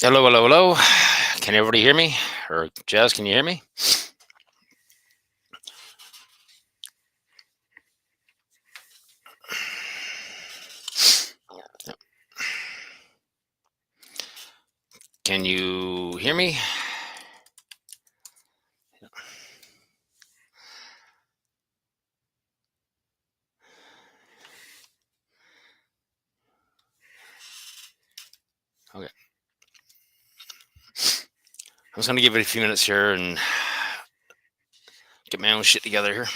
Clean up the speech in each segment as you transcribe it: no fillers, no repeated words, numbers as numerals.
Hello, hello, hello. Can everybody hear me? Or Jazz, can you hear me? Can you hear me? Okay. I'm just going to give it a few minutes here and get my own shit together here.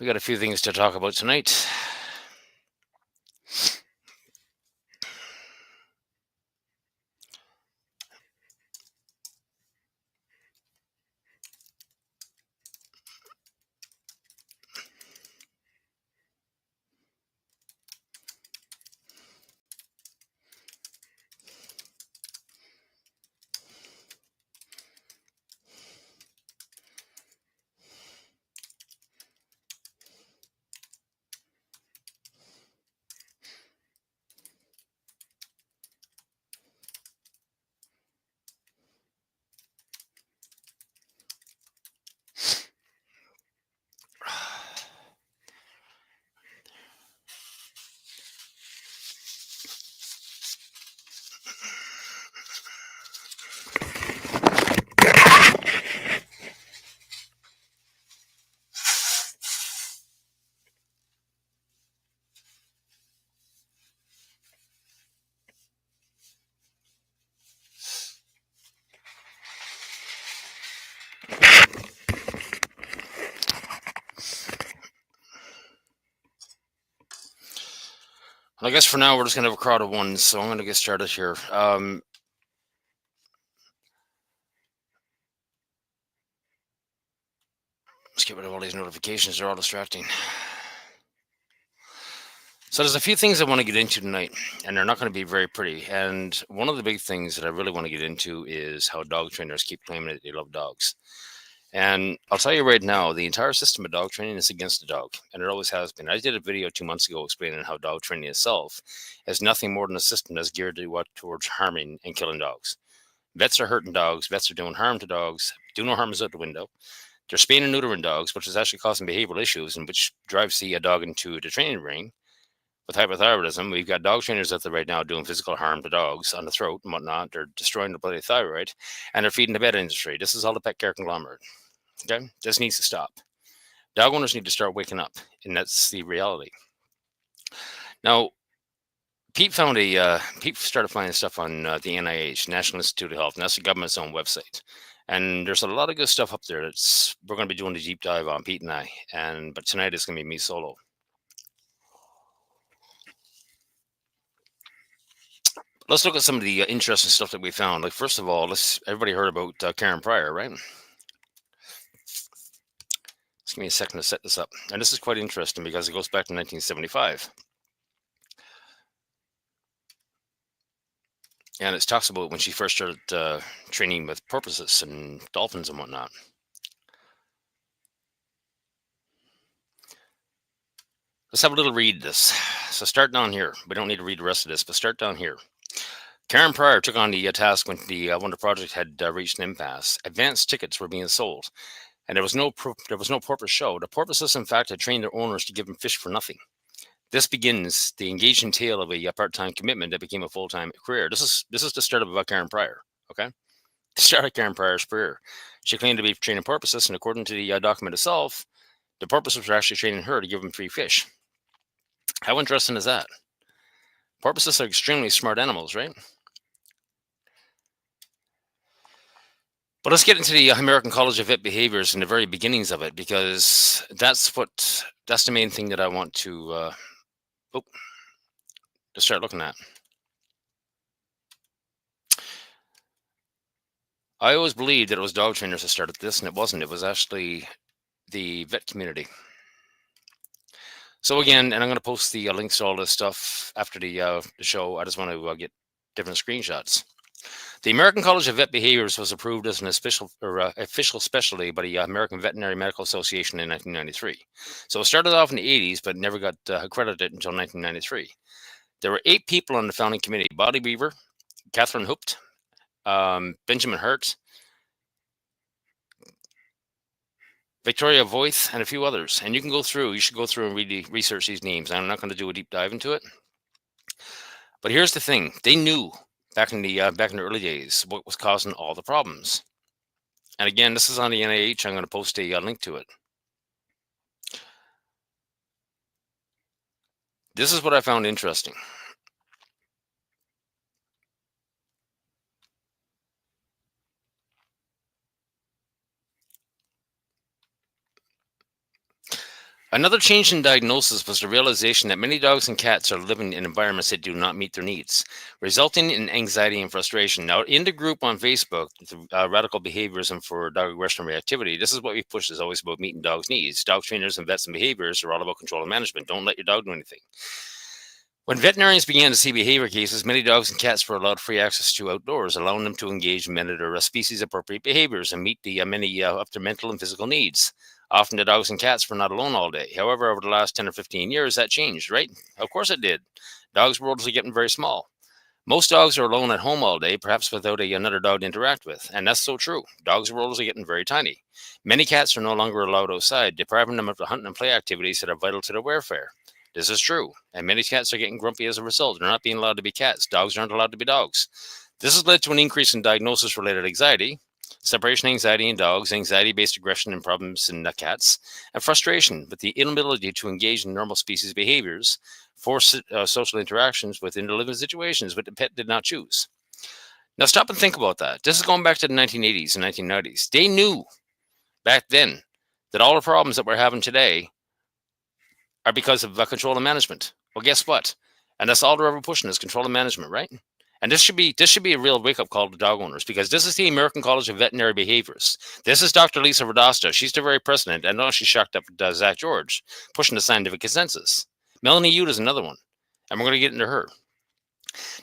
We got a few things to talk about tonight. Well, I guess for now we're just going to have a crowd of ones, so I'm going to get started here. Let's get rid of all these notifications. They're all distracting. So there's a few things I want to get into tonight, and they're not going to be very pretty. And one of the big things that I really want to get into is how dog trainers keep claiming that they love dogs. And I'll tell you right now, the entire system of dog training is against the dog, and it always has been. I did a video 2 months ago explaining how dog training itself is nothing more than a system that's geared to what towards harming and killing dogs. Vets are hurting dogs. Vets are doing harm to dogs. Do no harm is out the window. They're spaying and neutering dogs, which is actually causing behavioral issues, and which drives the dog into the training ring. With hypothyroidism, we've got dog trainers out there right now doing physical harm to dogs on the throat and whatnot. They're destroying the bloody thyroid, and they're feeding the vet industry. This is all the pet care conglomerate. Okay, this needs to stop. Dog owners need to start waking up, and that's the reality. Now, Pete started finding stuff on the NIH, National Institute of Health, and that's the government's own website. And there's a lot of good stuff up there. That's we're going to be doing a deep dive on, Pete and I. But tonight it's going to be me solo. Let's look at some of the interesting stuff that we found. Like first of all, everybody heard about Karen Pryor, right? Just give me a second to set this up. And this is quite interesting because it goes back to 1975. And it talks about when she first started training with porpoises and dolphins and whatnot. Let's have a little read this. So start down here. We don't need to read the rest of this, but start down here. Karen Pryor took on the task when the project had reached an impasse. Advanced tickets were being sold, and there was no porpoise show. The porpoises, in fact, had trained their owners to give them fish for nothing. This begins the engaging tale of a part-time commitment that became a full-time career. This is the start of Karen Pryor. Okay, the start of Karen Pryor's career. She claimed to be training porpoises, and according to the document itself, the porpoises were actually training her to give them free fish. How interesting is that? Porpoises are extremely smart animals, right? But let's get into the American College of Vet Behaviors and the very beginnings of it, because that's the main thing that I want to start looking at. I always believed that it was dog trainers that started this, and it wasn't. It was actually the vet community. So again, and I'm going to post the links to all this stuff after the show. I just want to get different screenshots. The American College of Vet Behaviors was approved as an official specialty by the American Veterinary Medical Association in 1993. So it started off in the 80s, but never got accredited until 1993. There were 8 people on the founding committee: Bobby Beaver, Catherine Hoopt, Benjamin Hurt, Victoria Voith, and a few others. And you should go through and research these names. I'm not going to do a deep dive into it. But here's the thing: they knew back in the early days what was causing all the problems. And again, this is on the NIH. I'm going to post a link to it. This is what I found interesting. Another change in diagnosis was the realization that many dogs and cats are living in environments that do not meet their needs, resulting in anxiety and frustration. Now, in the group on Facebook, Radical Behaviorism for Dog Aggression and Reactivity, this is what we push: is always about meeting dogs' needs. Dog trainers and vets and behaviors are all about control and management. Don't let your dog do anything. When veterinarians began to see behavior cases, many dogs and cats were allowed free access to outdoors, allowing them to engage in or species-appropriate behaviors and meet the many up their mental and physical needs. Often the dogs and cats were not alone all day. However, over the last 10 or 15 years, that changed, right? Of course it did. Dogs' worlds are getting very small. Most dogs are alone at home all day, perhaps without another dog to interact with. And that's so true. Dogs' worlds are getting very tiny. Many cats are no longer allowed outside, depriving them of the hunt and play activities that are vital to their welfare. This is true. And many cats are getting grumpy as a result. They're not being allowed to be cats. Dogs aren't allowed to be dogs. This has led to an increase in diagnosis-related anxiety, separation anxiety in dogs, anxiety-based aggression and problems in cats, and frustration with the inability to engage in normal species behaviors, force social interactions within the living situations which the pet did not choose. Now stop and think about that. This is going back to the 1980s and 1990s. They knew back then that all the problems that we're having today are because of control and management. Well, guess what? And that's all they're ever pushing is control and management, right? And this should be a real wake-up call to dog owners, because this is the American College of Veterinary Behaviorists. This is Dr. Lisa Radasta. She's the very president, and now she's shocked up Zach George, pushing the scientific consensus. Melanie Ute is another one, and we're going to get into her.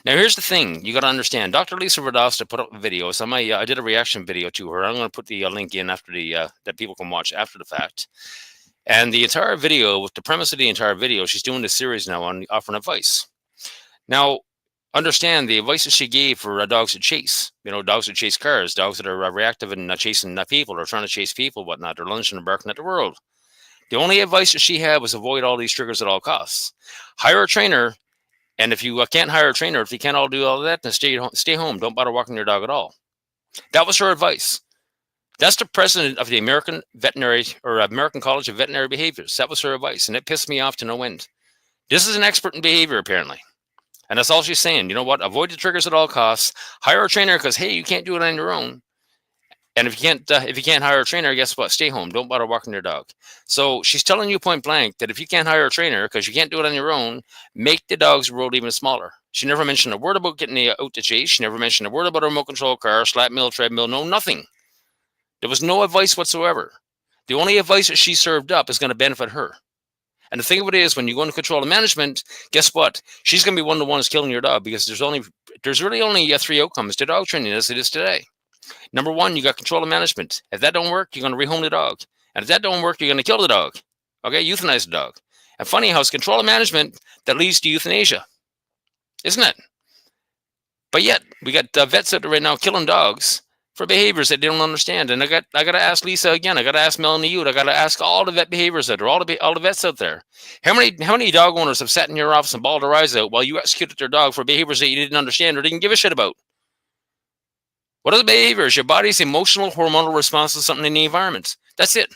Now, here's the thing you got to understand. Dr. Lisa Radasta put up a video. So I did a reaction video to her. I'm going to put the link in after that people can watch after the fact. And the entire video, with the premise of the entire video, she's doing this series now on offering advice. Now, understand the advice that she gave for dogs that chase. Dogs that chase cars, dogs that are reactive and chasing people, or trying to chase people, whatnot. They're lunging and barking at the world. The only advice that she had was avoid all these triggers at all costs. Hire a trainer, and if you can't hire a trainer, if you can't all do all of that, then stay home. Don't bother walking your dog at all. That was her advice. That's the president of the American College of Veterinary Behaviors. That was her advice, and it pissed me off to no end. This is an expert in behavior, apparently. And that's all she's saying. You know what? Avoid the triggers at all costs. Hire a trainer because, hey, you can't do it on your own. And if you can't hire a trainer, guess what? Stay home. Don't bother walking your dog. So she's telling you point blank that if you can't hire a trainer because you can't do it on your own, make the dog's world even smaller. She never mentioned a word about getting out to chase. She never mentioned a word about a remote control car, slap mill, treadmill. No, nothing. There was no advice whatsoever. The only advice that she served up is going to benefit her. And the thing of it is, when you go into control and management, guess what? She's going to be one of the ones killing your dog, because there's really only 3 outcomes to dog training as it is today. Number one, you got control and management. If that don't work, you're going to rehome the dog. And if that don't work, you're going to kill the dog. Okay, euthanize the dog. And funny how it's control and management that leads to euthanasia, isn't it? But yet, we got vets out there right now killing dogs for behaviors that they don't understand. And I got to ask Lisa again. I got to ask Melanie Ute. I got to ask all the vet behaviors out there, all the vets out there. How many dog owners have sat in your office and bawled their eyes out while you executed their dog for behaviors that you didn't understand or didn't give a shit about? What are the behaviors? Your body's emotional, hormonal response to something in the environment. That's it.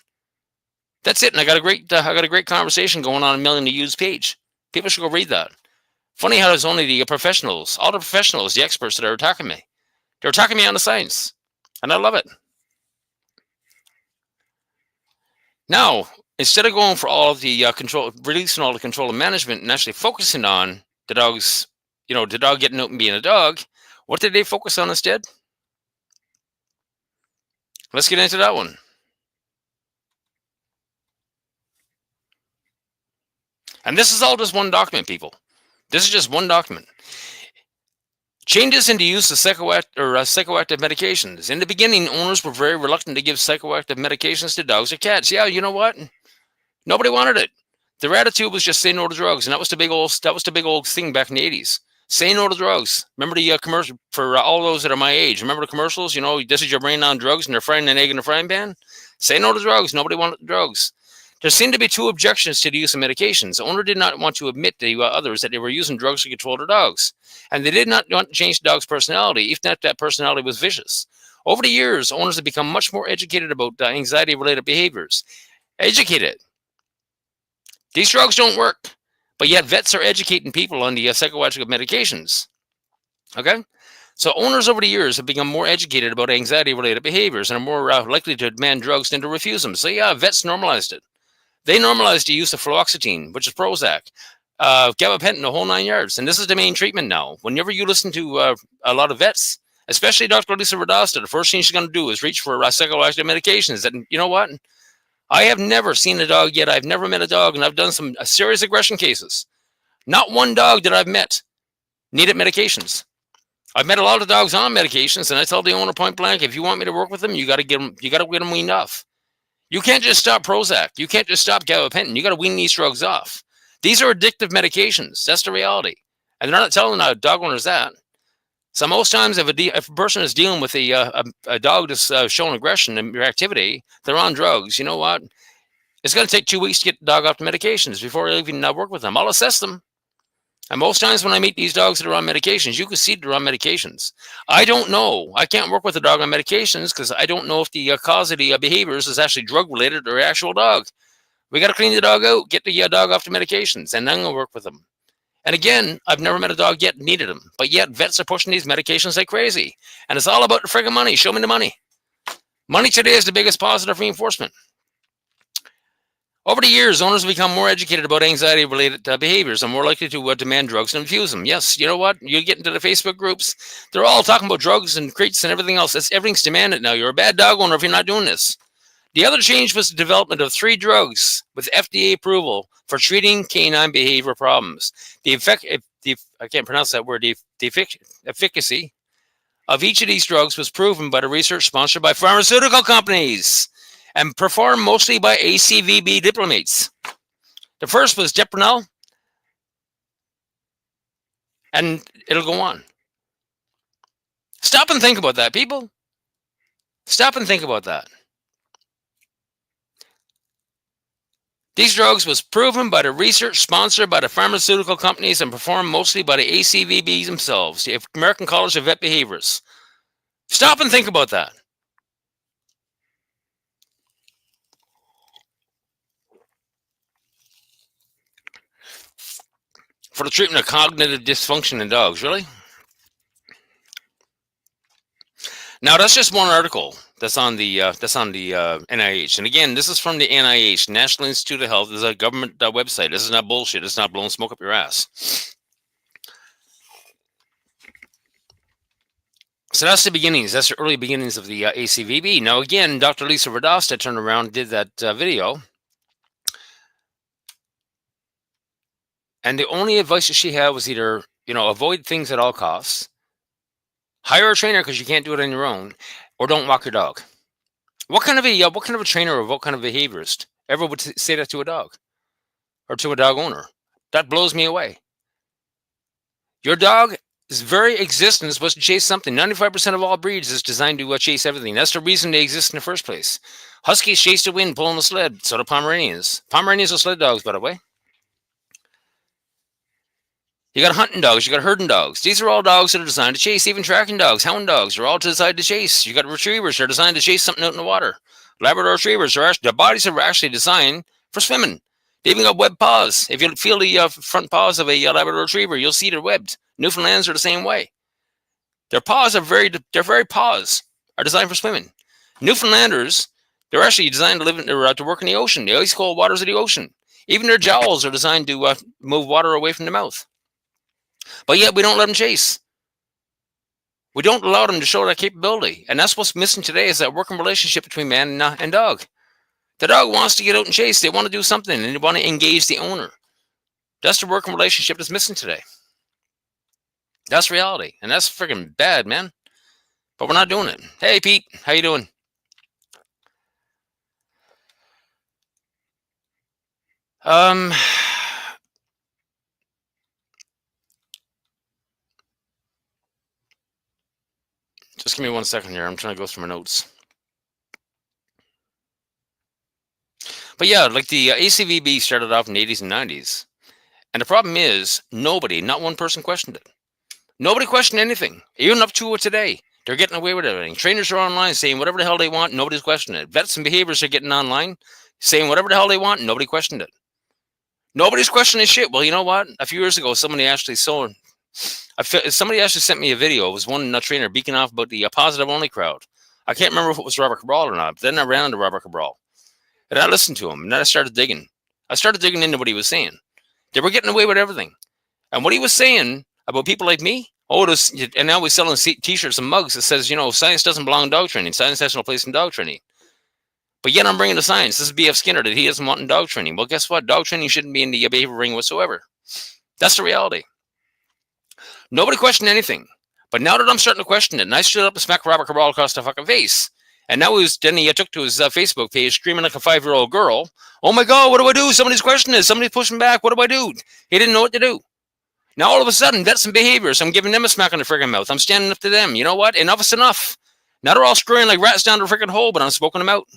And I got a great conversation going on Melanie Ute's page. People should go read that. Funny how it's only the professionals, all the professionals, the experts that are attacking me. They're attacking me on the science. And I love it. Now, instead of going for all of the releasing all the control and management and actually focusing on the dog's, the dog getting out and being a dog, what did they focus on instead? Let's get into that one. And this is all just one document, people. This is just one document. Changes in the use of psychoactive medications. In the beginning, owners were very reluctant to give psychoactive medications to dogs or cats. Yeah, you know what? Nobody wanted it. Their attitude was just say no to drugs, and that was the big old thing back in the 80s. Say no to drugs. Remember the commercial for all those that are my age? Remember the commercials? This is your brain on drugs, and they're frying an egg in a frying pan. Say no to drugs. Nobody wanted the drugs. There seemed to be two objections to the use of medications. The owner did not want to admit to others that they were using drugs to control their dogs, and they did not want to change the dog's personality, if not that personality was vicious. Over the years, owners have become much more educated about anxiety-related behaviors. Educated. These drugs don't work, but yet vets are educating people on the psychoactive medications. Okay? So owners over the years have become more educated about anxiety-related behaviors and are more likely to demand drugs than to refuse them. So yeah, vets normalized it. They normalized the use of fluoxetine, which is Prozac, gabapentin, the whole 9 yards. And this is the main treatment now. Whenever you listen to a lot of vets, especially Dr. Lisa Radasta, the first thing she's going to do is reach for psychoactive medications. And you know what? I have never seen a dog yet. I've never met a dog, and I've done some serious aggression cases. Not one dog that I've met needed medications. I've met a lot of dogs on medications, and I tell the owner point blank, if you want me to work with them, you got to get them weaned off. You can't just stop Prozac. You can't just stop gabapentin. You got to wean these drugs off. These are addictive medications. That's the reality. And they're not telling dog owners that. So most times, if a person is dealing with a dog that's showing aggression and reactivity, they're on drugs. You know what? It's going to take 2 weeks to get the dog off the medications before I even work with them. I'll assess them. And most times when I meet these dogs that are on medications, you can see they're on medications. I don't know. I can't work with a dog on medications because I don't know if the cause of the behaviors is actually drug-related or actual dog. We got to clean the dog out, get the dog off the medications, and then I'm going to work with them. And again, I've never met a dog yet needed them. But yet vets are pushing these medications like crazy. And it's all about the friggin' money. Show me the money. Money today is the biggest positive reinforcement. Over the years, owners have become more educated about anxiety-related behaviors and more likely to demand drugs and infuse them. Yes, you know what? You get into the Facebook groups, they're all talking about drugs and crates and everything else. Everything's demanded now. You're a bad dog owner if you're not doing this. The other change was the development of 3 drugs with FDA approval for treating canine behavior problems. I can't pronounce that word. The efficacy of each of these drugs was proven by the research sponsored by pharmaceutical companies and performed mostly by ACVB diplomates. The first was Depronel, and it'll go on. Stop and think about that, people. Stop and think about that. These drugs was proven by the research sponsored by the pharmaceutical companies and performed mostly by the ACVBs themselves, the American College of Vet Behaviorists. Stop and think about that. For the treatment of cognitive dysfunction in dogs, really? Now that's just one article that's on the NIH, and again, this is from the NIH, National Institute of Health. This is a government website. This is not bullshit. It's not blowing smoke up your ass. So that's the beginnings. That's the early beginnings of the ACVB. Now again, Dr. Lisa Radasta turned around and did that video, and the only advice that she had was either avoid things at all costs, hire a trainer because you can't do it on your own, or don't walk your dog. What kind of a trainer or what kind of behaviorist ever would say that to a dog or to a dog owner? That blows me away. Your dog's very existence was to chase something. 95% of all breeds is designed to chase everything. That's the reason they exist in the first place. Huskies chase the wind, pulling the sled. So do Pomeranians. Pomeranians are sled dogs, by the way. You got hunting dogs, you got herding dogs. These are all dogs that are designed to chase. Even tracking dogs, hound dogs are all designed to chase. You got retrievers that are designed to chase something out in the water. Labrador retrievers their bodies are actually designed for swimming. They even got webbed paws. If you feel the front paws of a Labrador retriever, you'll see they're webbed. Newfoundlands are the same way. Their paws are very paws are designed for swimming. Newfoundlanders, they're actually designed to work in the ocean, the ice cold waters of the ocean. Even their jowls are designed to move water away from the mouth. But yet we don't let them chase. We don't allow them to show that capability. And that's what's missing today is that working relationship between man and dog. The dog wants to get out and chase. They want to do something and they want to engage the owner. That's the working relationship that's missing today. That's reality, and that's freaking bad, man. But we're not doing it. Hey, Pete, how you doing? Um, just give me 1 second here. I'm trying to go through my notes. But yeah, like the ACVB started off in the 80s and 90s, and the problem is nobody, not one person, questioned it. Nobody questioned anything, even up to today. They're getting away with everything. Trainers are online saying whatever the hell they want. Nobody's questioning it. Vets and behaviors are getting online saying whatever the hell they want. Nobody questioned it. Nobody's questioning shit. Well, you know what? A few years ago, somebody actually sent me a video. It was one trainer beaking off about the positive only crowd. I can't remember if it was Robert Cabral or not. But then I ran into Robert Cabral and I listened to him, and then I started digging. I started digging into what he was saying. They were getting away with everything. And what he was saying about people like me, and now we're selling t-shirts and mugs that says, science doesn't belong in dog training. Science has no place in dog training. But yet I'm bringing the science. This is B.F. Skinner that he doesn't want in dog training. Well, guess what? Dog training shouldn't be in the behavior ring whatsoever. That's the reality. Nobody questioned anything. But now that I'm starting to question it, and I stood up and smacked Robert Cabral across the fucking face, and now then he took to his Facebook page screaming like a 5-year-old girl, "Oh my God, what do I do? Somebody's questioning it. Somebody's pushing back. What do I do?" He didn't know what to do. Now all of a sudden, vets and behaviors, I'm giving them a smack on the friggin' mouth. I'm standing up to them. You know what? Enough is enough. Now they're all screwing like rats down the friggin' hole, but I'm smoking them out.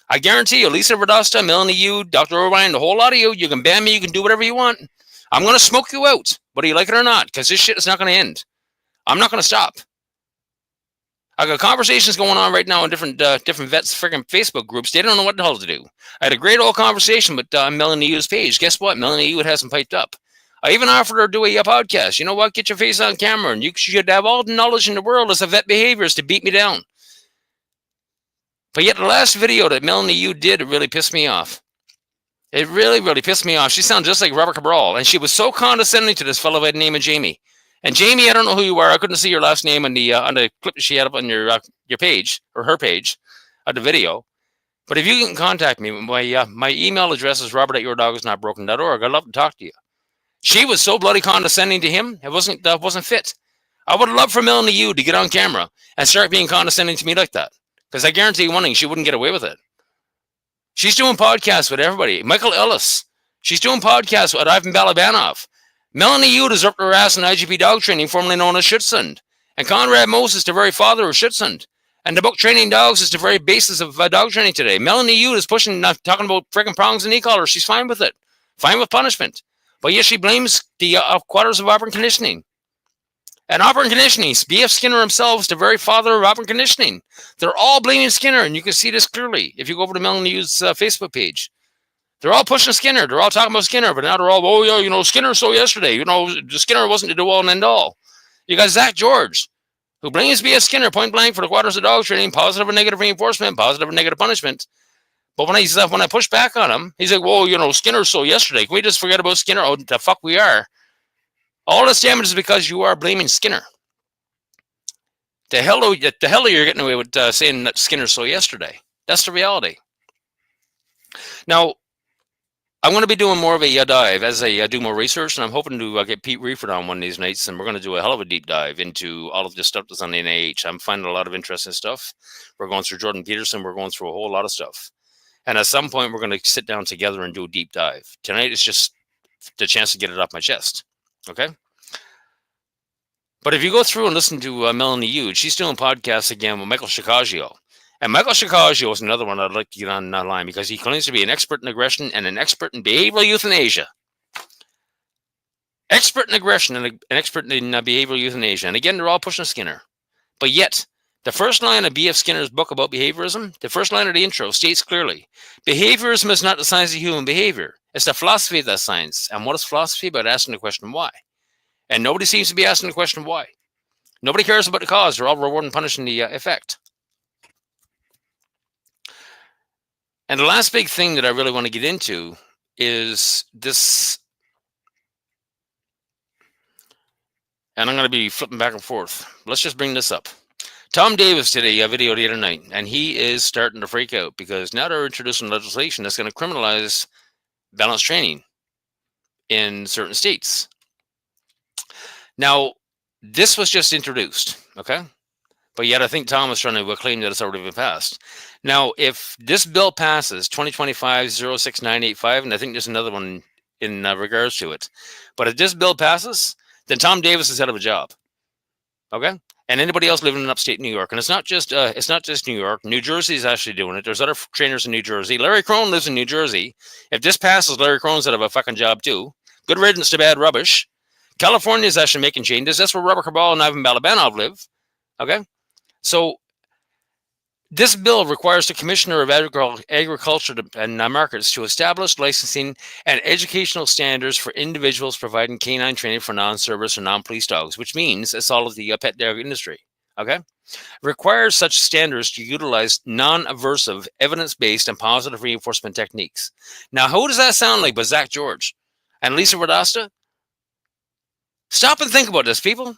I guarantee you, Lisa Radosta, Melanie, you, Dr. O'Ryan, the whole lot of you can ban me, you can do whatever you want. I'm going to smoke you out, whether you like it or not, because this shit is not going to end. I'm not going to stop. I got conversations going on right now in different vets freaking Facebook groups. They don't know what the hell to do. I had a great old conversation with Melanie Yu's page. Guess what? Melanie Yu has some piped up. I even offered her to do a podcast. You know what? Get your face on camera, and you should have all the knowledge in the world as a vet behaviorist to beat me down. But yet the last video that Melanie Yu did, it really pissed me off. It really, really pissed me off. She sounded just like Robert Cabral, and she was so condescending to this fellow by the name of Jamie. And Jamie, I don't know who you are. I couldn't see your last name on the clip that she had up on your page, or her page of the video. But if you can contact me, my email address is robert@yourdogIsNotBroken.org. I'd love to talk to you. She was so bloody condescending to him, it wasn't fit. I would love for Melanie Yu to get on camera and start being condescending to me like that. Because I guarantee one thing, she wouldn't get away with it. She's doing podcasts with everybody. Michael Ellis. She's doing podcasts with Ivan Balabanov. Melanie Yu is up her ass in IGP dog training, formerly known as Schutzhund. And Conrad Moses, the very father of Schutzhund. And the book Training Dogs is the very basis of dog training today. Melanie Yu is pushing, talking about freaking prongs and e-collars. She's fine with it. Fine with punishment. But yet she blames the quarters of operant conditioning. And operant conditioning, B.F. Skinner himself is the very father of operant conditioning. They're all blaming Skinner, and you can see this clearly if you go over to Melanie Yu's Facebook page. They're all pushing Skinner. They're all talking about Skinner, but now they're all, oh, yeah, Skinner so yesterday. Skinner wasn't the do-all and end-all. You got Zach George, who blames B.F. Skinner point blank for the quarters of dog training, positive and negative reinforcement, positive and negative punishment. But when I push back on him, he's like, whoa, Skinner so yesterday. Can we just forget about Skinner? Oh, the fuck we are. All this damage is because you are blaming Skinner. The hell are you getting away with saying that Skinner saw yesterday? That's the reality. Now, I'm going to be doing more of a dive as I do more research, and I'm hoping to get Pete Reeford on one of these nights, and we're going to do a hell of a deep dive into all of this stuff that's on the NIH. I'm finding a lot of interesting stuff. We're going through Jordan Peterson. We're going through a whole lot of stuff. And at some point, we're going to sit down together and do a deep dive. Tonight is just the chance to get it off my chest. Okay? But if you go through and listen to Melanie Yu, she's doing podcasts again with Michael Shikaggio. And Michael Shikaggio is another one I'd like to get on that line because he claims to be an expert in aggression and an expert in behavioral euthanasia. Expert in aggression and an expert in behavioral euthanasia. And again, they're all pushing Skinner. But yet, the first line of B.F. Skinner's book about behaviorism, the first line of the intro states clearly, behaviorism is not the science of human behavior. It's the philosophy of that science. And what is philosophy? About asking the question why. And nobody seems to be asking the question why. Nobody cares about the cause. They're all rewarding and punishing the effect. And the last big thing that I really want to get into is this. And I'm going to be flipping back and forth. Let's just bring this up. Tom Davis did a video the other night, and he is starting to freak out because now they're introducing legislation that's going to criminalize balanced training in certain states. Now, This was just introduced, okay? But yet I think Tom is trying to claim that it's already been passed. Now, if this bill passes, 2025-06985, and I think there's another one in regards to it, but if this bill passes, then Tom Davis is out of a job, okay? And anybody else living in upstate New York, and it's not just New York. New Jersey is actually doing it. There's other trainers in New Jersey. Larry Crone lives in New Jersey. If this passes, Larry Crone's out of a fucking job too. Good riddance to bad rubbish. California is actually making changes. That's where Robert Cabral and Ivan Balabanov live. Okay, so this bill requires the Commissioner of Agriculture and Markets to establish licensing and educational standards for individuals providing canine training for non-service or non-police dogs, which means it's all of the pet dog industry. Okay, requires such standards to utilize non-aversive, evidence-based, and positive reinforcement techniques. Now, who does that sound like? But Zach George and Lisa Radasta. Stop and think about this, people.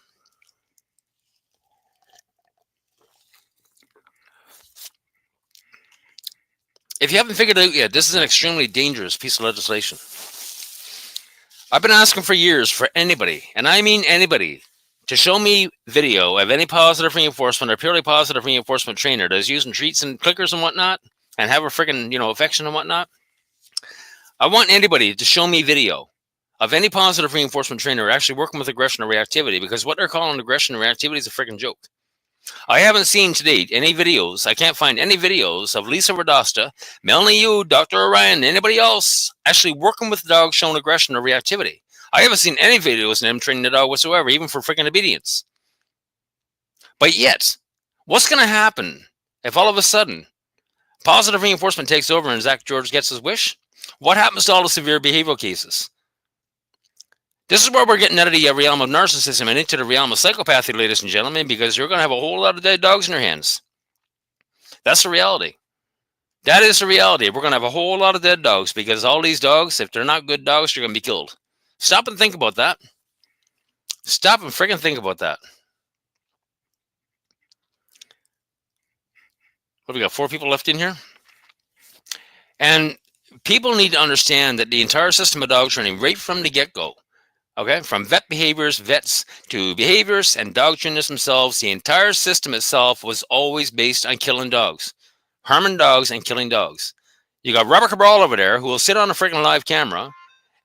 If you haven't figured it out yet, this is an extremely dangerous piece of legislation. I've been asking for years for anybody, and I mean anybody, to show me video of any positive reinforcement or purely positive reinforcement trainer that is using treats and clickers and whatnot and have a friggin', affection and whatnot. I want anybody to show me video of any positive reinforcement trainer actually working with aggression or reactivity, because what they're calling aggression and reactivity is a friggin' joke. I haven't seen to date any videos. I can't find any videos of Lisa Radasta, Melanie Yu, Dr. Orion, anybody else actually working with the dog showing aggression or reactivity. I haven't seen any videos of them training the dog whatsoever, even for freaking obedience. But yet, what's going to happen if all of a sudden positive reinforcement takes over and Zach George gets his wish? What happens to all the severe behavioral cases? This is where we're getting out of the realm of narcissism and into the realm of psychopathy, ladies and gentlemen, because you're going to have a whole lot of dead dogs in your hands. That's the reality. That is the reality. We're going to have a whole lot of dead dogs because all these dogs, if they're not good dogs, they're going to be killed. Stop and think about that. Stop and freaking think about that. What, we got 4 people left in here? And people need to understand that the entire system of dog training, right from the get-go, okay, from vets to behaviorists and dog trainers themselves, the entire system itself was always based on killing dogs, harming dogs and killing dogs. You got Robert Cabral over there who will sit on a freaking live camera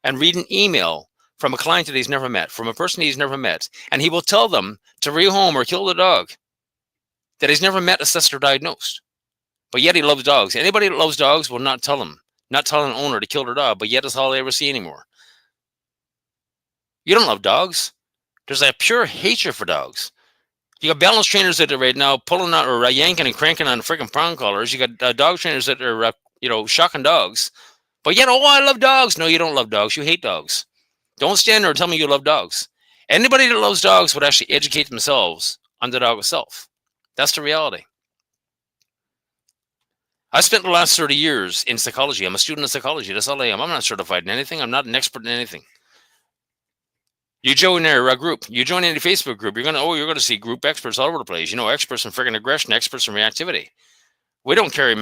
and read an email from a client that he's never met, from a person he's never met, and he will tell them to rehome or kill the dog that he's never met, assessed, or diagnosed. But yet he loves dogs. Anybody that loves dogs will not tell an owner to kill their dog, but yet it's all they ever see anymore. You don't love dogs. There's a pure hatred for dogs. You got balance trainers that are right now pulling out or yanking and cranking on freaking prong collars. You got dog trainers that are, shocking dogs. But yet, I love dogs. No, you don't love dogs. You hate dogs. Don't stand there and tell me you love dogs. Anybody that loves dogs would actually educate themselves on the dog itself. That's the reality. I spent the last 30 years in psychology. I'm a student of psychology. That's all I am. I'm not certified in anything. I'm not an expert in anything. You join a group. You join any Facebook group. You're gonna see group experts all over the place. Experts in freaking aggression, experts in reactivity. We don't carry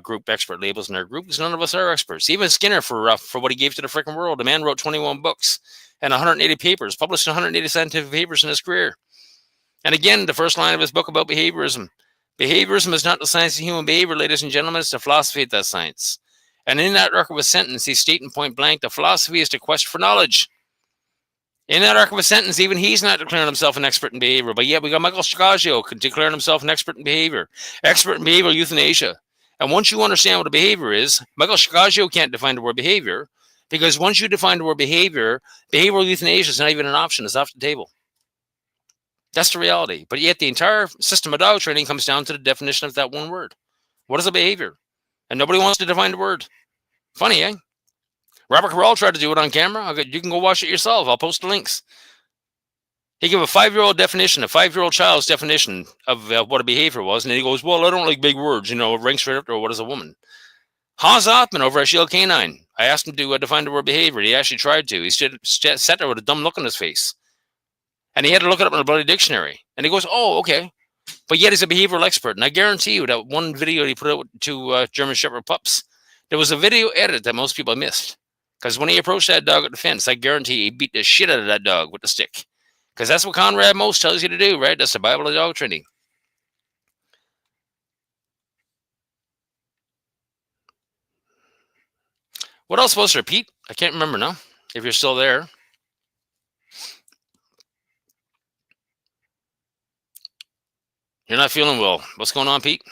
group expert labels in our group because none of us are experts. Even Skinner, for what he gave to the freaking world, the man wrote 21 books and 180 papers, published 180 scientific papers in his career. And again, the first line of his book about behaviorism. Behaviorism is not the science of human behavior, ladies and gentlemen. It's the philosophy of that science. And in that arc of a sentence, he's stating point blank, the philosophy is the quest for knowledge. In that arc of a sentence, even he's not declaring himself an expert in behavior. But yet we got Michael Scagio declaring himself an expert in behavior. Expert in behavioral euthanasia. And once you understand what a behavior is, Michael Scagio can't define the word behavior, because once you define the word behavior, behavioral euthanasia is not even an option. It's off the table. That's the reality. But yet the entire system of dog training comes down to the definition of that one word. What is a behavior? And nobody wants to define the word. Funny, eh? Robert Cabral tried to do it on camera. You can go watch it yourself. I'll post the links. He gave a 5-year-old definition, a 5-year-old child's definition of what a behavior was. And then he goes, well, I don't like big words. It ranks right up there. What is a woman? Hans Othman over at Shield Canine. I asked him to define the word behavior. He actually tried to. He sat there with a dumb look on his face. And he had to look it up in a bloody dictionary. And he goes, oh, okay. But yet he's a behavioral expert. And I guarantee you that one video he put out to German Shepherd pups, there was a video edit that most people missed. Because when he approached that dog at the fence, I guarantee he beat the shit out of that dog with the stick. Because that's what Conrad Most tells you to do, right? That's the Bible of dog training. What else was there, Pete? I can't remember now. If you're still there. You're not feeling well. What's going on, Pete?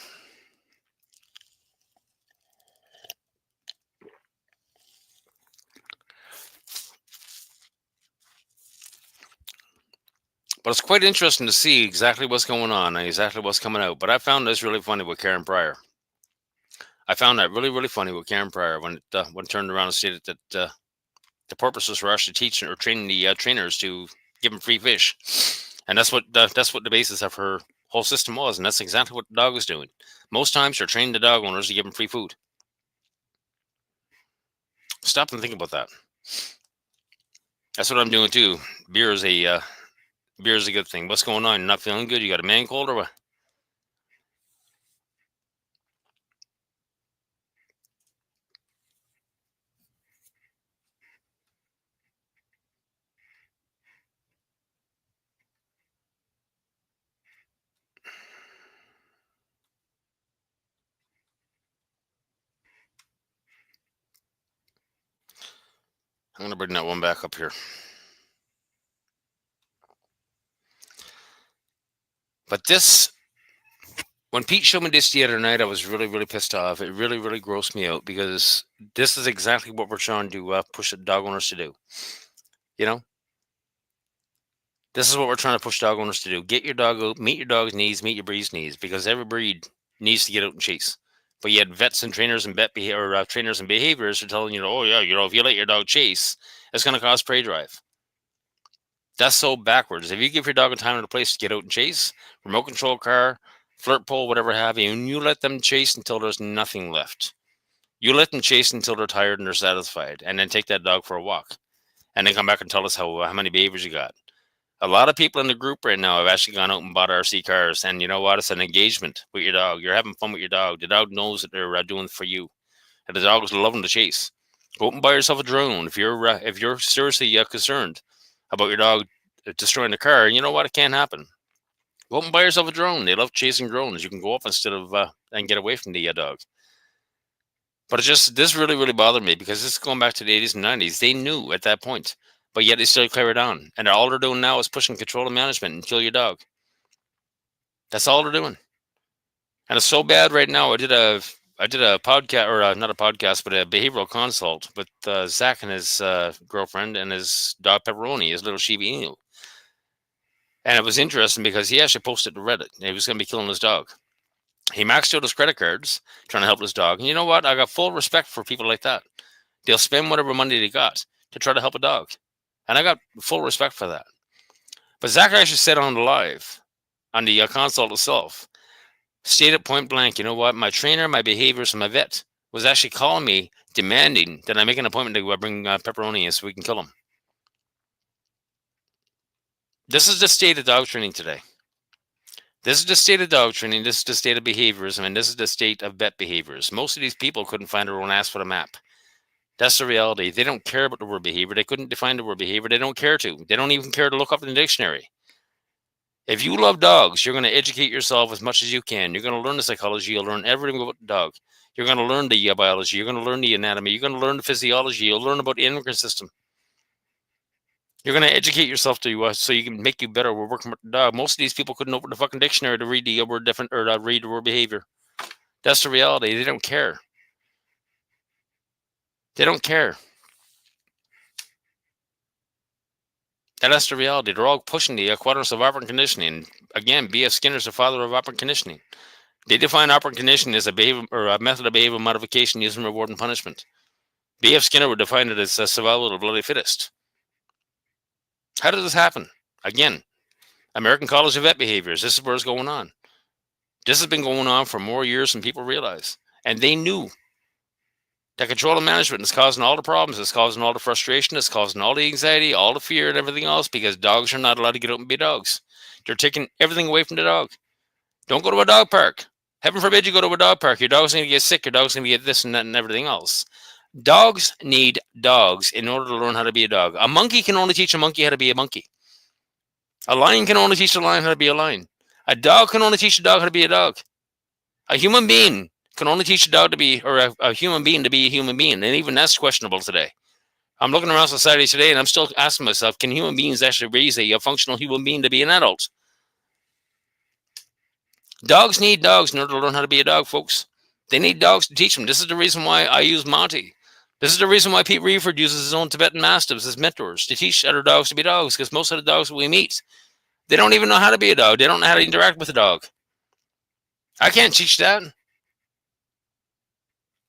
But it's quite interesting to see exactly what's going on and exactly what's coming out. But I found this really funny with Karen Pryor. I found that really, really funny with Karen Pryor when it turned around and stated that the purpose was for actually teaching or training the trainers to give them free fish, and that's what the basis of her whole system was, and that's exactly what the dog was doing. Most times, they're training the dog owners to give them free food. Stop and think about that. That's what I'm doing too. Beer is a good thing. What's going on? You're not feeling good? You got a man cold or what? I'm gonna bring that one back up here. But this, when Pete showed me this the other night, I was really, really pissed off. It really, really grossed me out because this is exactly what we're trying to push the dog owners to do. You know, this is what we're trying to push dog owners to do. Get your dog out, meet your dog's needs, meet your breed's needs, because every breed needs to get out and chase. But yet, vets and trainers and trainers and behaviors are telling you, oh yeah, if you let your dog chase, it's going to cause prey drive. That's so backwards. If you give your dog a time and a place to get out and chase, remote control car, flirt pole, whatever have you, and you let them chase until there's nothing left. You let them chase until they're tired and they're satisfied, and then take that dog for a walk, and then come back and tell us how many behaviors you got. A lot of people in the group right now have actually gone out and bought RC cars, and you know what? It's an engagement with your dog. You're having fun with your dog. The dog knows that they're doing for you, and the dog is loving the chase. Go out and buy yourself a drone if you're seriously concerned about your dog destroying the car. You know what? It can't happen. Go out and buy yourself a drone. They love chasing drones. You can go up instead of and get away from the dog. But this really, really bothered me because this is going back to the 80s and 90s. They knew at that point, but yet they still carried on. And all they're doing now is pushing control and management and kill your dog. That's all they're doing. And it's so bad right now. I did a podcast, or not a podcast, but a behavioral consult with Zach and his girlfriend and his dog Pepperoni, his little Shiba Inu. And it was interesting because he actually posted to Reddit. He was going to be killing his dog. He maxed out his credit cards trying to help his dog. And you know what? I got full respect for people like that. They'll spend whatever money they got to try to help a dog. And I got full respect for that. But Zach actually said on the live, on the consult itself, stated point blank, you know what? My trainer, my behaviors, and my vet was actually calling me, demanding that I make an appointment to go bring Pepperoni in so we can kill him. This is the state of dog training today. This is the state of dog training. This is the state of behaviors. I mean, this is the state of vet behaviors. Most of these people couldn't find their own ass for a map. That's the reality. They don't care about the word behavior. They couldn't define the word behavior. They don't care to. They don't even care to look up in the dictionary. If you love dogs, you're going to educate yourself as much as you can. You're going to learn the psychology. You'll learn everything about the dog. You're going to learn the biology. You're going to learn the anatomy. You're going to learn the physiology. You'll learn about the endocrine system. You're going to educate yourself to so you can make you better. We're working with the dog. Most of these people couldn't open the fucking dictionary to read the word different or read the word behavior. That's the reality. They don't care. They don't care. And that's the reality. They're all pushing the quadrants of operant conditioning. Again, B.F. Skinner's the father of operant conditioning. They define operant conditioning as a behavior or a method of behavioral modification using reward and punishment. B.F. Skinner would define it as survival of the bloody fittest. How did this happen? Again, American College of Vet Behaviors. This is where it's going on. This has been going on for more years than people realize. And they knew that control and management is causing all the problems. It's causing all the frustration. It's causing all the anxiety, all the fear, and everything else because dogs are not allowed to get out and be dogs. They're taking everything away from the dog. Don't go to a dog park. Heaven forbid you go to a dog park. Your dog's going to get sick. Your dog's going to get this and that and everything else. Dogs need dogs in order to learn how to be a dog. A monkey can only teach a monkey how to be a monkey. A lion can only teach a lion how to be a lion. A dog can only teach a dog how to be a dog. A human being can only teach a dog to be, or a human being to be a human being. And even that's questionable today. I'm looking around society today and I'm still asking myself, can human beings actually raise a functional human being to be an adult? Dogs need dogs in order to learn how to be a dog, folks. They need dogs to teach them. This is the reason why I use Monty. This is the reason why Pete Reeford uses his own Tibetan Mastiffs as mentors to teach other dogs to be dogs, because most of the dogs that we meet, they don't even know how to be a dog. They don't know how to interact with a dog. I can't teach that.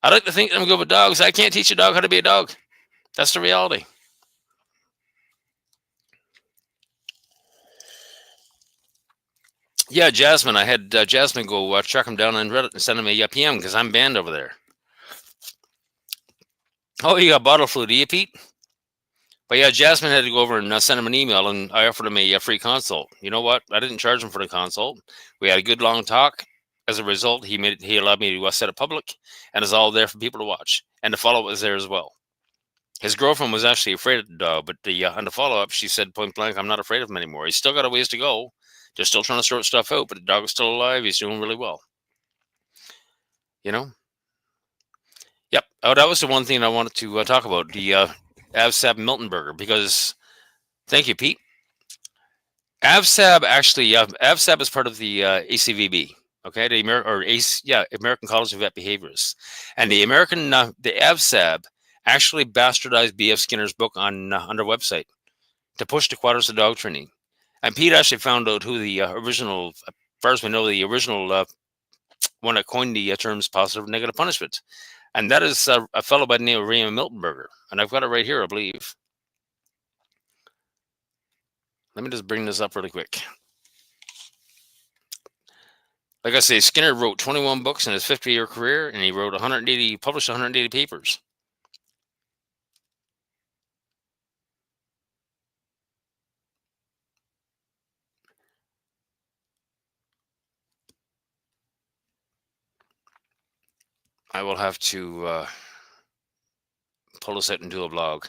I like to think I'm good with dogs. I can't teach a dog how to be a dog. That's the reality. Yeah, Jasmine. I had Jasmine go track him down on Reddit and send him a PM because I'm banned over there. Oh, you got bottle flu, do you, Pete? But yeah, Jasmine had to go over and send him an email, and I offered him a free consult. You know what? I didn't charge him for the consult. We had a good long talk. As a result, he allowed me to set it public, and it's all there for people to watch. And the follow-up is there as well. His girlfriend was actually afraid of the dog, but on the follow-up, she said point blank, "I'm not afraid of him anymore. He's still got a ways to go. They're still trying to sort stuff out, but the dog is still alive. He's doing really well." You know? Yep. Oh, that was the one thing I wanted to talk about, the Avsab Miltonberger, because thank you, Pete. Avsab actually, Avsab is part of the ACVB, okay, the American College of Vet Behaviorists, and the Avsab actually bastardized B.F. Skinner's book on their website to push the quadrants of dog training. And Pete actually found out who the original, as far as we know, the original one that coined the terms positive and negative punishment. And that is a fellow by the name of Raymond Miltonberger. And I've got it right here, I believe. Let me just bring this up really quick. Like I say, Skinner wrote 21 books in his 50-year career, and he published 180 papers. I will have to pull this out and do a blog.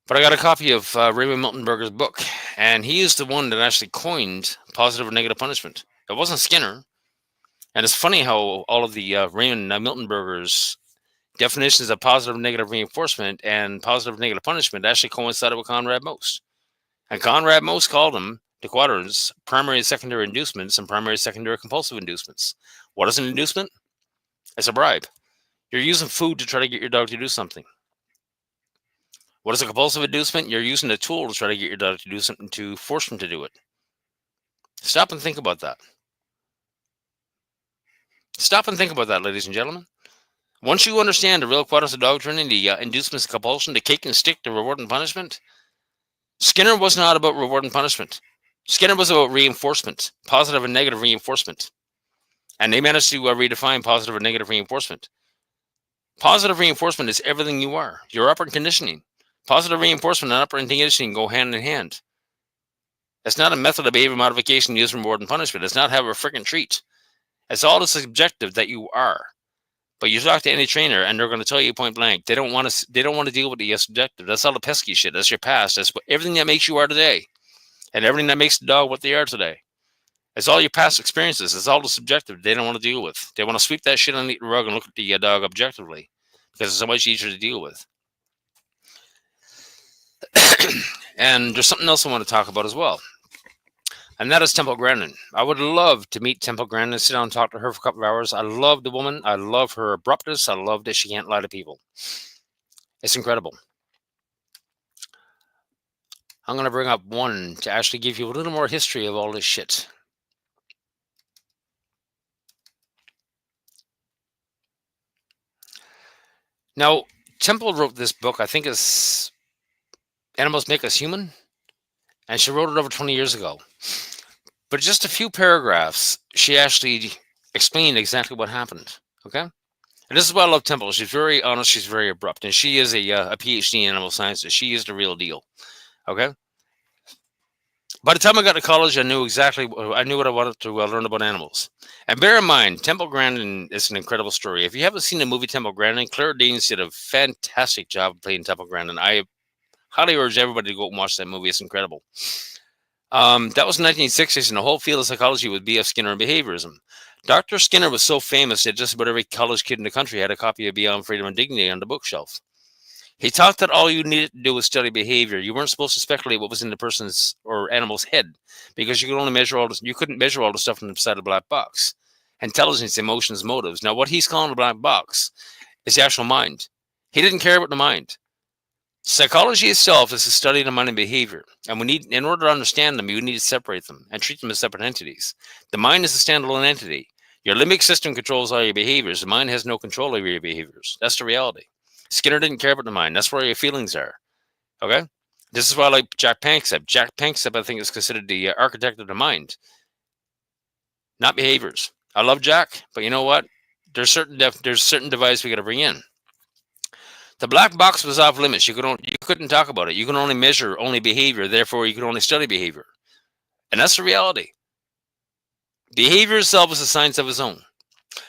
But I got a copy of Raymond Miltonberger's book, and he is the one that actually coined positive and negative punishment. It wasn't Skinner. And it's funny how all of the Raymond Miltonberger's definitions of positive and negative reinforcement and positive and negative punishment actually coincided with Conrad Most. And Conrad Most called them the quadrants primary and secondary inducements and primary and secondary compulsive inducements. What is an inducement? It's a bribe. You're using food to try to get your dog to do something. What is a compulsive inducement? You're using a tool to try to get your dog to do something to force them to do it. Stop and think about that. Stop and think about that, ladies and gentlemen. Once you understand the real quadrants of dog training, the inducements of compulsion, the cake and stick, the reward and punishment, Skinner was not about reward and punishment. Skinner was about reinforcement, positive and negative reinforcement. And they managed to redefine positive and negative reinforcement. Positive reinforcement is everything you are. Your operant conditioning. Positive reinforcement and operant conditioning go hand in hand. It's not a method of behavior modification used reward and punishment. It's not have a freaking treat. It's all the subjective that you are. But you talk to any trainer, and they're going to tell you point blank, they don't want to deal with the subjective. That's all the pesky shit. That's your past. That's everything that makes you are today, and everything that makes the dog what they are today. It's all your past experiences. It's all the subjective they don't want to deal with. They want to sweep that shit underneath the rug and look at the dog objectively, because it's so much easier to deal with. And there's something else I want to talk about as well. And that is Temple Grandin. I would love to meet Temple Grandin, sit down and talk to her for a couple of hours. I love the woman. I love her abruptness. I love that she can't lie to people. It's incredible. I'm going to bring up one to actually give you a little more history of all this shit. Now, Temple wrote this book, I think it's Animals Make Us Human. And she wrote it over 20 years ago. But just a few paragraphs, she actually explained exactly what happened. Okay? And this is why I love Temple. She's very honest. She's very abrupt. And she is a PhD in animal sciences. She is the real deal. Okay? By the time I got to college, I knew what I wanted to learn about animals. And bear in mind, Temple Grandin is an incredible story. If you haven't seen the movie Temple Grandin, Claire Danes did a fantastic job playing Temple Grandin. I Highly urge everybody to go and watch that movie. It's incredible. That was 1960s, and the whole field of psychology was B.F. Skinner and behaviorism. Dr. Skinner was so famous that just about every college kid in the country had a copy of Beyond Freedom and Dignity on the bookshelf. He taught that all you needed to do was study behavior. You weren't supposed to speculate what was in the person's or animal's head, because you could only measure all this. You couldn't measure all the stuff inside a black box. Intelligence, emotions, motives. Now, what he's calling a black box is the actual mind. He didn't care about the mind. Psychology itself is the study of the mind and behavior, and we need, in order to understand them, you need to separate them and treat them as separate entities. The mind is a standalone entity. Your limbic system controls all your behaviors. The mind has no control over your behaviors. That's the reality. Skinner didn't care about the mind. That's where your feelings are. Okay? This is why I like Jack Panksepp. Jack Panksepp, I think, is considered the architect of the mind, not behaviors. I love Jack, but you know what? There's certain devices we got to bring in. The black box was off limits. You couldn't talk about it. You can only measure behavior. Therefore, you can only study behavior. And that's the reality. Behavior itself is a science of its own.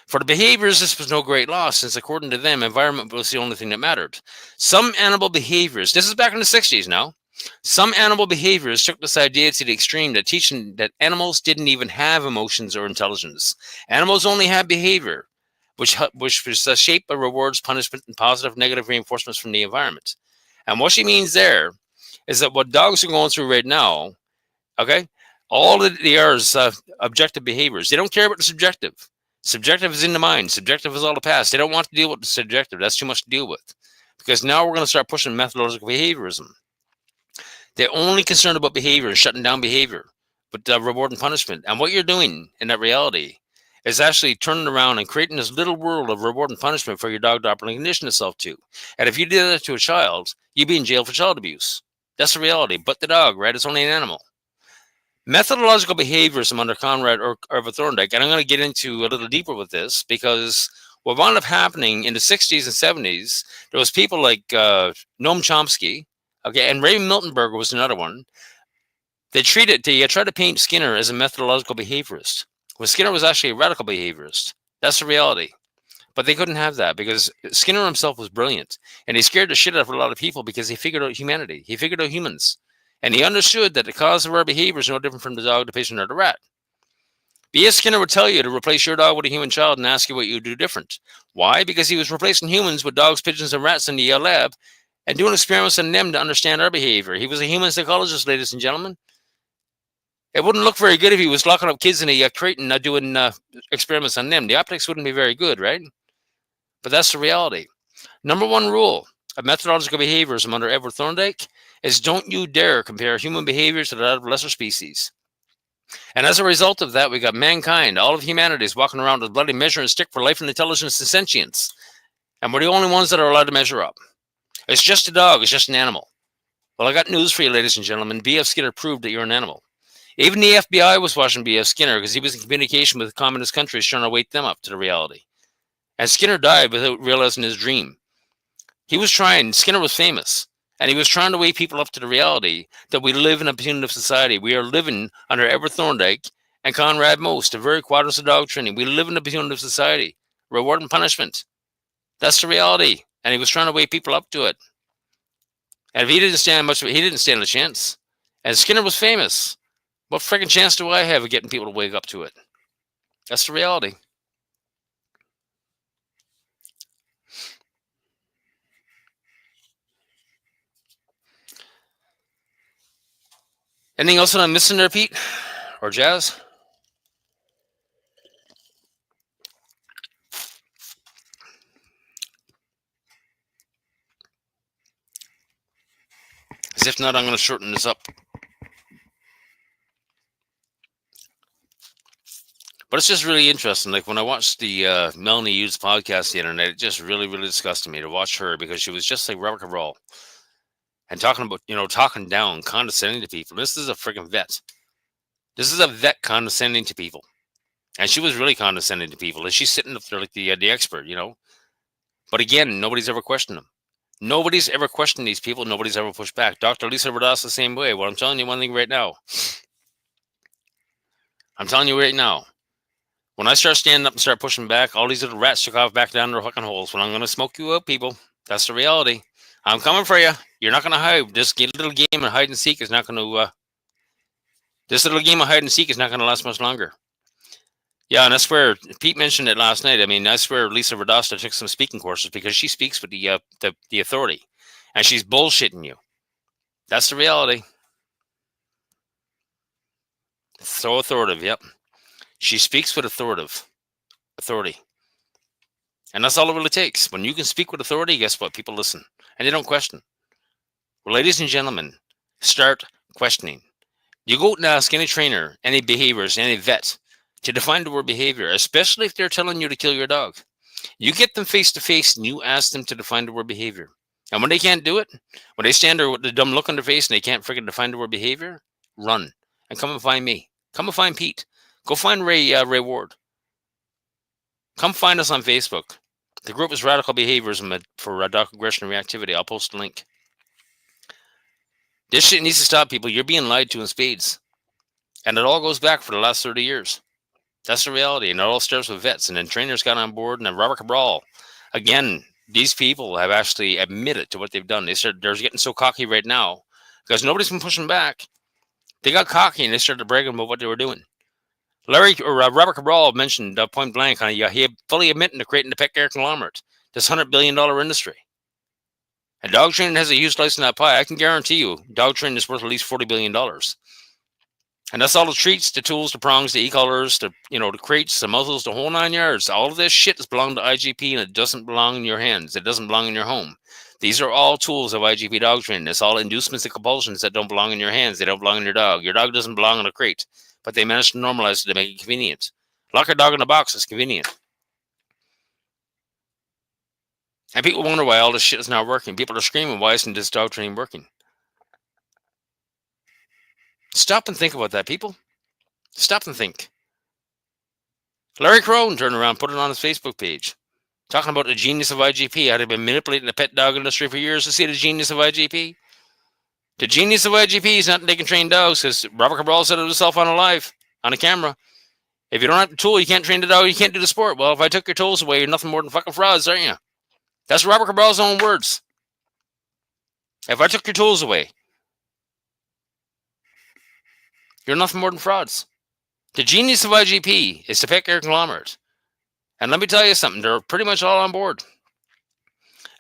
For the behaviors, this was no great loss, since according to them, environment was the only thing that mattered. Some animal behaviors, this is back in the 60s now, some animal behaviors took this idea to the extreme, that teaching that animals didn't even have emotions or intelligence. Animals only have behavior, which was the shape of rewards, punishment, and positive, negative reinforcements from the environment. And what she means there is that what dogs are going through right now, okay, all that they are is objective behaviors. They don't care about the subjective. Subjective is in the mind. Subjective is all the past. They don't want to deal with the subjective. That's too much to deal with. Because now we're going to start pushing methodological behaviorism. They're only concerned about behavior and shutting down behavior, but reward and punishment. And what you're doing in that reality is actually turning around and creating this little world of reward and punishment for your dog to operate and condition itself to. And if you did that to a child, you'd be in jail for child abuse. That's the reality. But the dog, right? It's only an animal. Methodological behaviorism under Conrad Irva Thorndike, and I'm going to get into a little deeper with this, because what wound up happening in the 60s and 70s, there was people like Noam Chomsky, okay, and Ray Miltenberger was another one. They tried to paint Skinner as a methodological behaviorist, when Skinner was actually a radical behaviorist. That's the reality. But they couldn't have that, because Skinner himself was brilliant, and he scared the shit out of a lot of people because he figured out humanity. He figured out humans. And he understood that the cause of our behavior is no different from the dog, the patient, or the rat. B.S. Skinner would tell you to replace your dog with a human child and ask you what you would do different. Why? Because he was replacing humans with dogs, pigeons, and rats in the lab and doing experiments on them to understand our behavior. He was a human psychologist, ladies and gentlemen. It wouldn't look very good if he was locking up kids in a crate and doing experiments on them. The optics wouldn't be very good, right? But that's the reality. Number one rule of methodological behaviorism under Edward Thorndike is don't you dare compare human behavior to that of lesser species. And as a result of that, we got mankind, all of humanity is walking around with a bloody measuring stick for life and intelligence and sentience. And we're the only ones that are allowed to measure up. It's just a dog. It's just an animal. Well, I got news for you, ladies and gentlemen. B.F. Skinner proved that you're an animal. Even the FBI was watching B.F. Skinner because he was in communication with communist countries trying to wake them up to the reality. And Skinner died without realizing his dream. He was trying. Skinner was famous. And he was trying to wake people up to the reality that we live in a punitive society. We are living under Edward Thorndike and Conrad Most, the very quadrants of dog training. We live in a punitive society. Reward and punishment. That's the reality. And he was trying to wake people up to it. And if he didn't stand much of it, he didn't stand a chance. And Skinner was famous. What freaking chance do I have of getting people to wake up to it? That's the reality. Anything else that I'm missing there, Pete? Or Jazz? Because if not, I'm going to shorten this up. But it's just really interesting. Like when I watched the Melanie Hughes podcast the other night, it just really, really disgusted me to watch her, because she was just like Rebecca Roll. And talking about, talking down, condescending to people. This is a freaking vet. This is a vet condescending to people. And she was really condescending to people. And she's sitting up there like the expert, But again, nobody's ever questioned them. Nobody's ever questioned these people. Nobody's ever pushed back. Dr. Lisa Rodas the same way. Well, I'm telling you one thing right now. I'm telling you right now. When I start standing up and start pushing back, all these little rats took off back down their fucking holes. When I'm going to smoke you out, people. That's the reality. I'm coming for you. You're not going to hide. This little game of hide and seek is not going to. This little game of hide and seek is not going to last much longer. Yeah, and I swear, Pete mentioned it last night. I mean, I swear, Lisa Radosta took some speaking courses because she speaks with the authority, and she's bullshitting you. That's the reality. So authoritative. Yep, she speaks with authority, and that's all it really takes. When you can speak with authority, guess what? People listen, and they don't question. Well, ladies and gentlemen, start questioning. You go out and ask any trainer, any behaviorist, any vet to define the word behavior, especially if they're telling you to kill your dog. You get them face to face and you ask them to define the word behavior. And when they can't do it, when they stand there with the dumb look on their face and they can't freaking define the word behavior, run and come and find me. Come and find Pete. Go find Ray Ward. Come find us on Facebook. The group is Radical Behaviorism for Dog Aggression and Reactivity. I'll post a link. This shit needs to stop, people. You're being lied to in spades. And it all goes back for the last 30 years. That's the reality. And it all starts with vets. And then trainers got on board. And then Robert Cabral, again, these people have actually admitted to what they've done. They're getting so cocky right now because nobody's been pushing back. They got cocky and they started bragging about what they were doing. Robert Cabral mentioned point blank, he fully admitting to creating the pet care conglomerate, this $100 billion industry. And dog training has a huge slice in that pie. I can guarantee you, dog training is worth at least $40 billion. And that's all the treats, the tools, the prongs, the e-collars, the crates, the muzzles, the whole 9 yards. All of this shit is belong to IGP, and it doesn't belong in your hands. It doesn't belong in your home. These are all tools of IGP dog training. It's all inducements and compulsions that don't belong in your hands. They don't belong in your dog. Your dog doesn't belong in a crate, but they managed to normalize it to make it convenient. Lock a dog in a box is convenient. And people wonder why all this shit is not working. People are screaming, why isn't this dog training working? Stop and think about that, people. Stop and think. Larry Crone turned around, put it on his Facebook page, talking about the genius of IGP. How they've been manipulating the pet dog industry for years to see the genius of IGP. The genius of IGP is not that they can train dogs, because Robert Cabral said it himself on a camera. If you don't have the tool, you can't train the dog, you can't do the sport. Well, if I took your tools away, you're nothing more than fucking frauds, aren't you? That's Robert Cabral's own words. If I took your tools away, you're nothing more than frauds. The genius of IGP is the pet care conglomerate. And let me tell you something, they're pretty much all on board.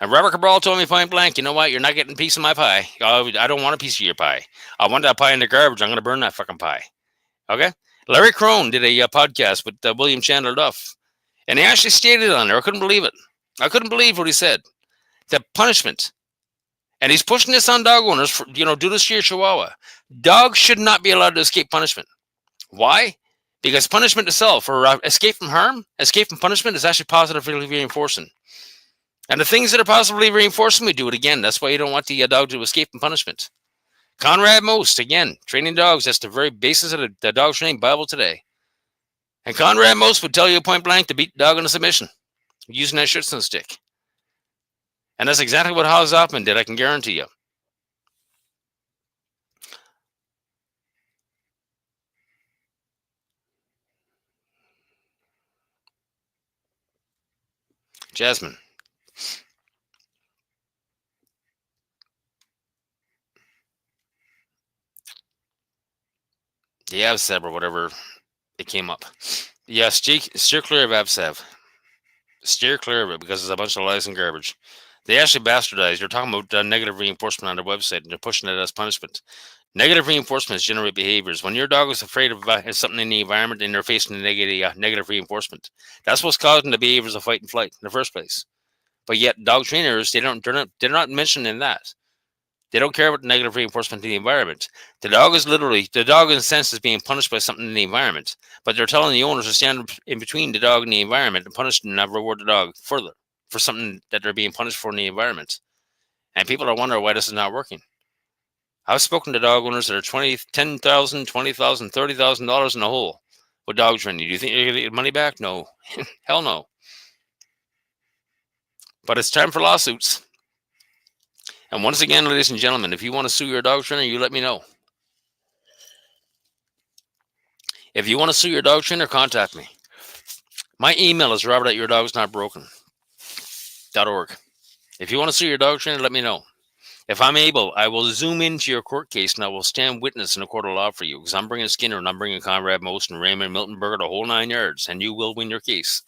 And Robert Cabral told me point blank, you know what, you're not getting a piece of my pie. I don't want a piece of your pie. I want that pie in the garbage. I'm going to burn that fucking pie. Okay? Larry Crone did a podcast with William Chandler Duff. And he actually stated on there, I couldn't believe it. I couldn't believe what he said. The punishment. And he's pushing this on dog owners, for, do this to your Chihuahua. Dogs should not be allowed to escape punishment. Why? Because punishment itself, or escape from harm, escape from punishment, is actually positively reinforcing. And the things that are positively reinforcing, we do it again. That's why you don't want the dog to escape from punishment. Conrad Most, again, training dogs, that's the very basis of the dog training Bible today. And Conrad Most would tell you point blank to beat the dog into submission using that Schützen stick. And that's exactly what Hans Hoffman did, I can guarantee you. Jasmine. The Avsev or whatever it came up. Yeah, steer clear of Avsev. Steer clear of it because it's a bunch of lies and garbage. They actually bastardized. They're talking about negative reinforcement on their website, and they're pushing it as punishment. Negative reinforcements generate behaviors. When your dog is afraid of something in the environment and they're facing negative reinforcement, that's what's causing the behaviors of fight and flight in the first place. But yet, dog trainers, they're not mentioning that. They don't care about the negative reinforcement in the environment. The dog in a sense is being punished by something in the environment, but they're telling the owners to stand in between the dog and the environment and punish and not reward the dog further for something that they're being punished for in the environment. And people are wondering why this is not working. I've spoken to dog owners that are $10,000, $20,000, $30,000 in the hole with dog training. Do you think you're going to get money back? No. Hell no. But it's time for lawsuits. And once again, ladies and gentlemen, if you want to sue your dog trainer, you let me know. If you want to sue your dog trainer, contact me. My email is robert@yourdogsnotbroken.org. If you want to sue your dog trainer, let me know. If I'm able, I will zoom into your court case and I will stand witness in a court of law for you, because I'm bringing Skinner and I'm bringing Conrad Most and Raymond Miltonberger, the whole 9 yards, and you will win your case.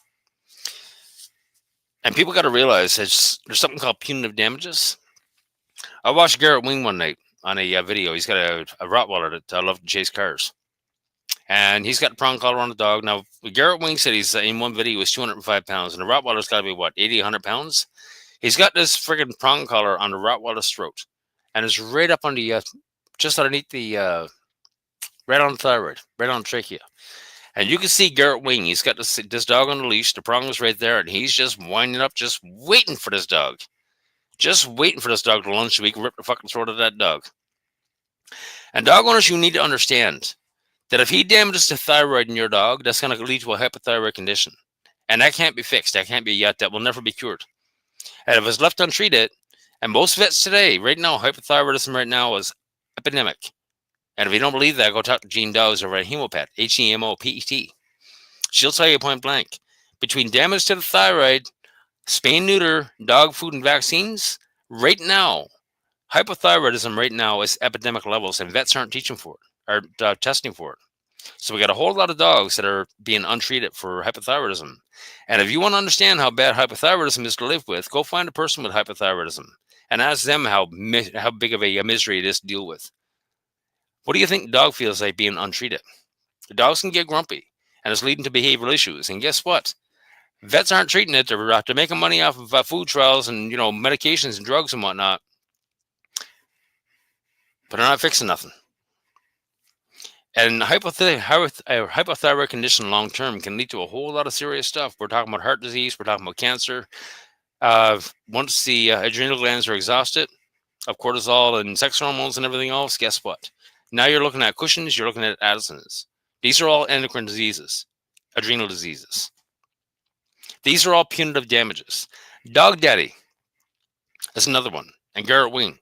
And people got to realize there's something called punitive damages. I watched Garrett Wing one night on a video. He's got a Rottweiler that loves to chase cars. And he's got a prong collar on the dog. Now, Garrett Wing said he's in one video he was 205 pounds, and the Rottweiler's got to be, what, 80, 100 pounds? He's got this friggin' prong collar on the Rottweiler's throat, and it's right up on the, just underneath the, right on the thyroid, right on the trachea. And you can see Garrett Wing. He's got this dog on the leash. The prong is right there, and he's just winding up, just waiting for this dog. Just waiting for this dog to lunge so he can rip the fucking throat of that dog. And dog owners, you need to understand that if he damages the thyroid in your dog, that's going to lead to a hypothyroid condition. And that can't be fixed. That can't be yet. That will never be cured. And if it's left untreated, and most vets today, right now, hypothyroidism right now is epidemic. And if you don't believe that, go talk to Jean Dawes over at Hemopet, Hemopet. She'll tell you point blank. Between damage to the thyroid, spay and neuter, dog food, and vaccines, right now, hypothyroidism right now is epidemic levels, and vets aren't teaching for it, or testing for it. So we got a whole lot of dogs that are being untreated for hypothyroidism. And if you want to understand how bad hypothyroidism is to live with, go find a person with hypothyroidism and ask them how big of a misery it is to deal with. What do you think the dog feels like being untreated? The dogs can get grumpy, and it's leading to behavioral issues. And guess what? Vets aren't treating it. They're making money off of food trials and medications and drugs and whatnot, but they're not fixing nothing. And hypothyroid condition long term can lead to a whole lot of serious stuff. We're talking about heart disease. We're talking about cancer. Once the adrenal glands are exhausted of cortisol and sex hormones and everything else, guess what? Now you're looking at Cushing's. You're looking at Addison's. These are all endocrine diseases, adrenal diseases. These are all punitive damages. Dog Daddy is another one. And Garrett Wing.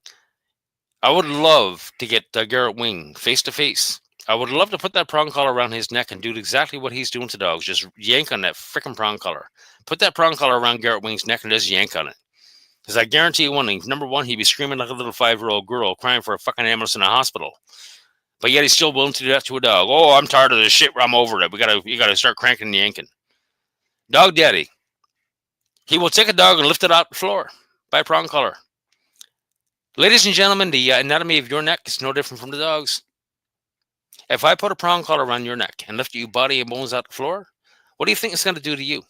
I would love to get Garrett Wing face to face. I would love to put that prong collar around his neck and do exactly what he's doing to dogs. Just yank on that freaking prong collar. Put that prong collar around Garrett Wing's neck and just yank on it. Because I guarantee you one thing. Number one, he'd be screaming like a little 5-year-old girl crying for a fucking ambulance in a hospital. But yet he's still willing to do that to a dog. Oh, I'm tired of this shit. I'm over it. You gotta start cranking and yanking. Dog Daddy. He will take a dog and lift it out the floor by a prong collar. Ladies and gentlemen, the anatomy of your neck is no different from the dog's. If I put a prong collar around your neck and lift your body and bones out the floor, what do you think it's going to do to you?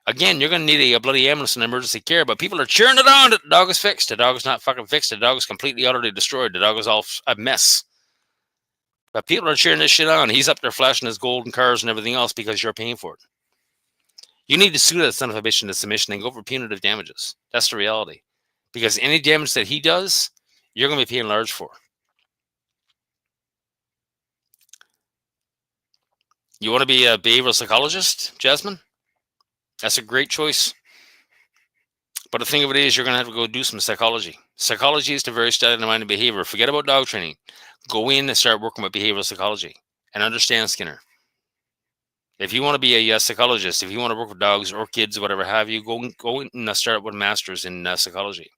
Again, you're going to need a bloody ambulance and emergency care, but people are cheering it on that the dog is fixed. The dog is not fucking fixed. The dog is completely, utterly destroyed. The dog is all a mess. But people are cheering this shit on. He's up there flashing his golden cars and everything else because you're paying for it. You need to sue that son of a bitch into submission and go for punitive damages. That's the reality. Because any damage that he does, you're going to be paying large for. You want to be a behavioral psychologist, Jasmine? That's a great choice. But the thing of it is, you're going to have to go do some psychology. Psychology is the very study of the mind and behavior. Forget about dog training. Go in and start working with behavioral psychology and understand Skinner. If you want to be a psychologist, if you want to work with dogs or kids or whatever have you, go and start with masters in psychology.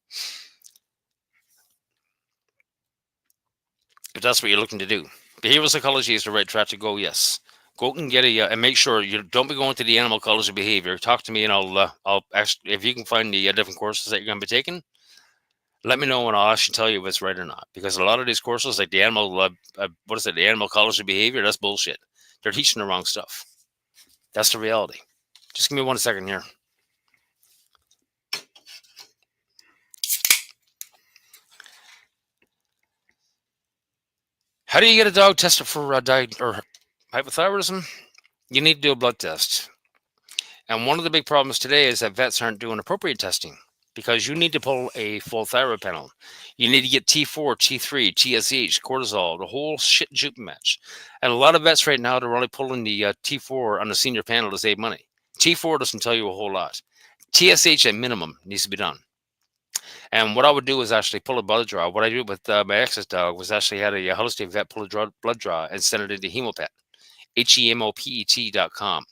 If that's what you're looking to do. Behavioral psychology is the right track to go, yes. Go and get and make sure you don't be going to the animal college of behavior. Talk to me and I'll actually, if you can find the different courses that you're going to be taking, let me know and I'll actually tell you if it's right or not. Because a lot of these courses, like the animal, the animal college of behavior, that's bullshit. They're teaching the wrong stuff. That's the reality. Just give me 1 second here. How do you get a dog tested for hypothyroidism? You need to do a blood test. And one of the big problems today is that vets aren't doing appropriate testing because you need to pull a full thyroid panel. You need to get T4, T3, TSH, cortisol, the whole shit juke match. And a lot of vets right now, they're only pulling the T4 on the senior panel to save money. T4 doesn't tell you a whole lot. TSH at minimum needs to be done. And what I would do is actually pull a blood draw. What I did with my ex's dog was actually had a holistic vet pull a blood draw and send it into Hemopet, Hemopet.com.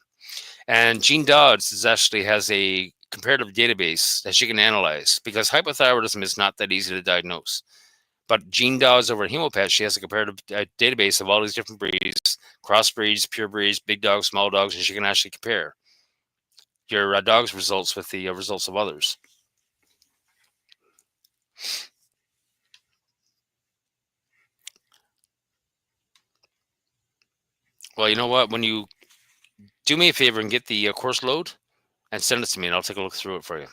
And Jean Dawes actually has a comparative database that she can analyze, because hypothyroidism is not that easy to diagnose. But Gene Dawes over at Hemopet, she has a comparative database of all these different breeds, cross breeds, pure breeds, big dogs, small dogs, and she can actually compare your dog's results with the results of others. Well, you know what? When you do me a favor and get the course load and send it to me, and I'll take a look through it for you.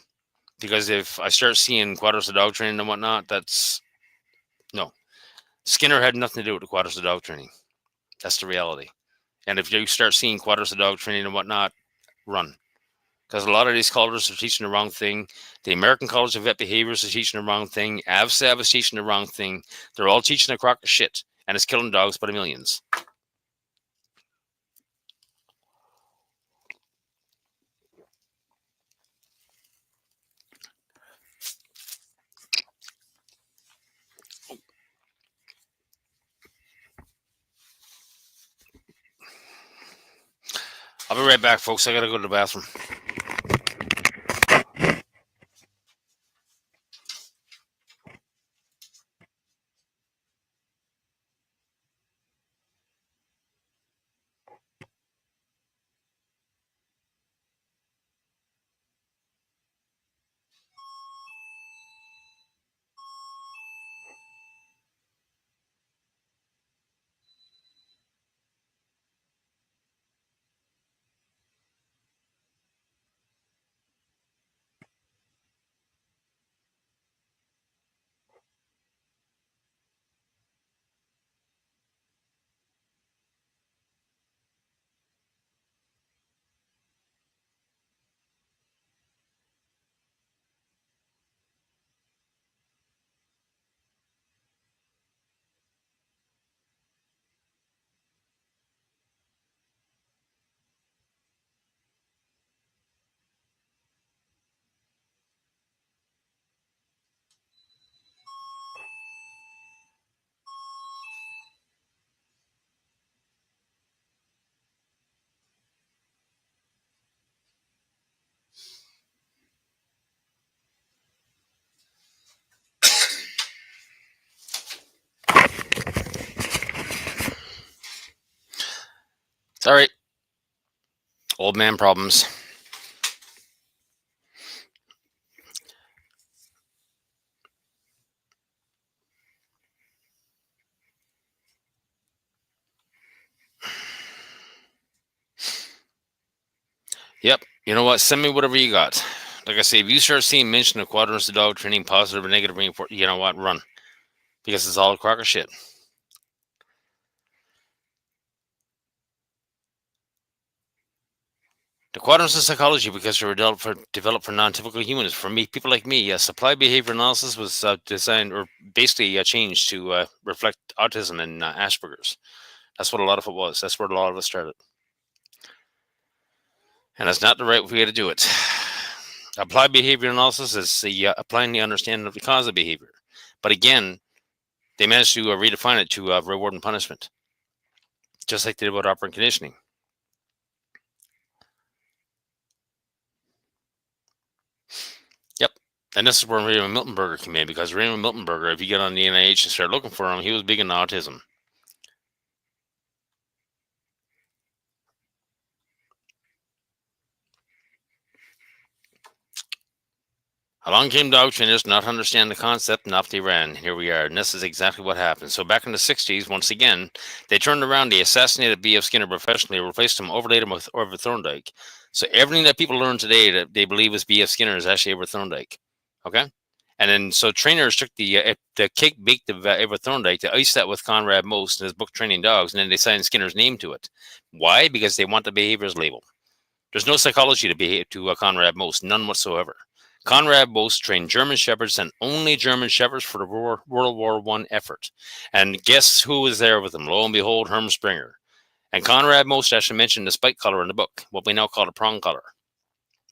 Because if I start seeing Quadros of dog training and whatnot, that's no. Skinner had nothing to do with the Quadros of dog training. That's the reality. And if you start seeing Quadros of dog training and whatnot, run. Because a lot of these colleges are teaching the wrong thing. The American College of Vet Behaviorists is teaching the wrong thing. AVSAV is teaching the wrong thing. They're all teaching a crock of shit, and it's killing dogs by the millions. I'll be right back, folks. I gotta go to the bathroom. It's all right. Old man problems. Yep. You know what? Send me whatever you got. Like I say, if you start seeing mention of Quadrants of dog training, positive or negative reinforcement, you know what? Run. Because it's all a crock of shit. The quadrants of psychology, because they were developed for non-typical humans. For me, people like me, supply behavior analysis was designed or basically changed to reflect autism and Asperger's. That's what a lot of it was. That's where a lot of it started. And that's not the right way to do it. Applied behavior analysis is applying the understanding of the cause of behavior. But again, they managed to redefine it to reward and punishment, just like they did with operant conditioning. Yep. And this is where Raymond Miltenberger came in, because Raymond Miltenberger, if you get on the NIH and start looking for him, he was big into autism. Along came dog trainers, not understand the concept, and off they ran. Here we are, and this is exactly what happened. So back in the 60s, once again, they turned around, they assassinated B.F. Skinner professionally, replaced him, overlaid him with Orville Thorndike. So everything that people learn today that they believe is B.F. Skinner is actually Orville Thorndike. Okay? And then, so trainers took the cake baked of Orville Thorndike, to ice that with Conrad Most in his book Training Dogs, and then they signed Skinner's name to it. Why? Because they want the behaviors label. There's no psychology to Conrad Most, none whatsoever. Conrad Most trained German Shepherds, and only German Shepherds, for the World War I effort. And guess who was there with him? Lo and behold, Herm Springer. And Conrad Most actually mentioned the spike collar in the book, what we now call a prong collar.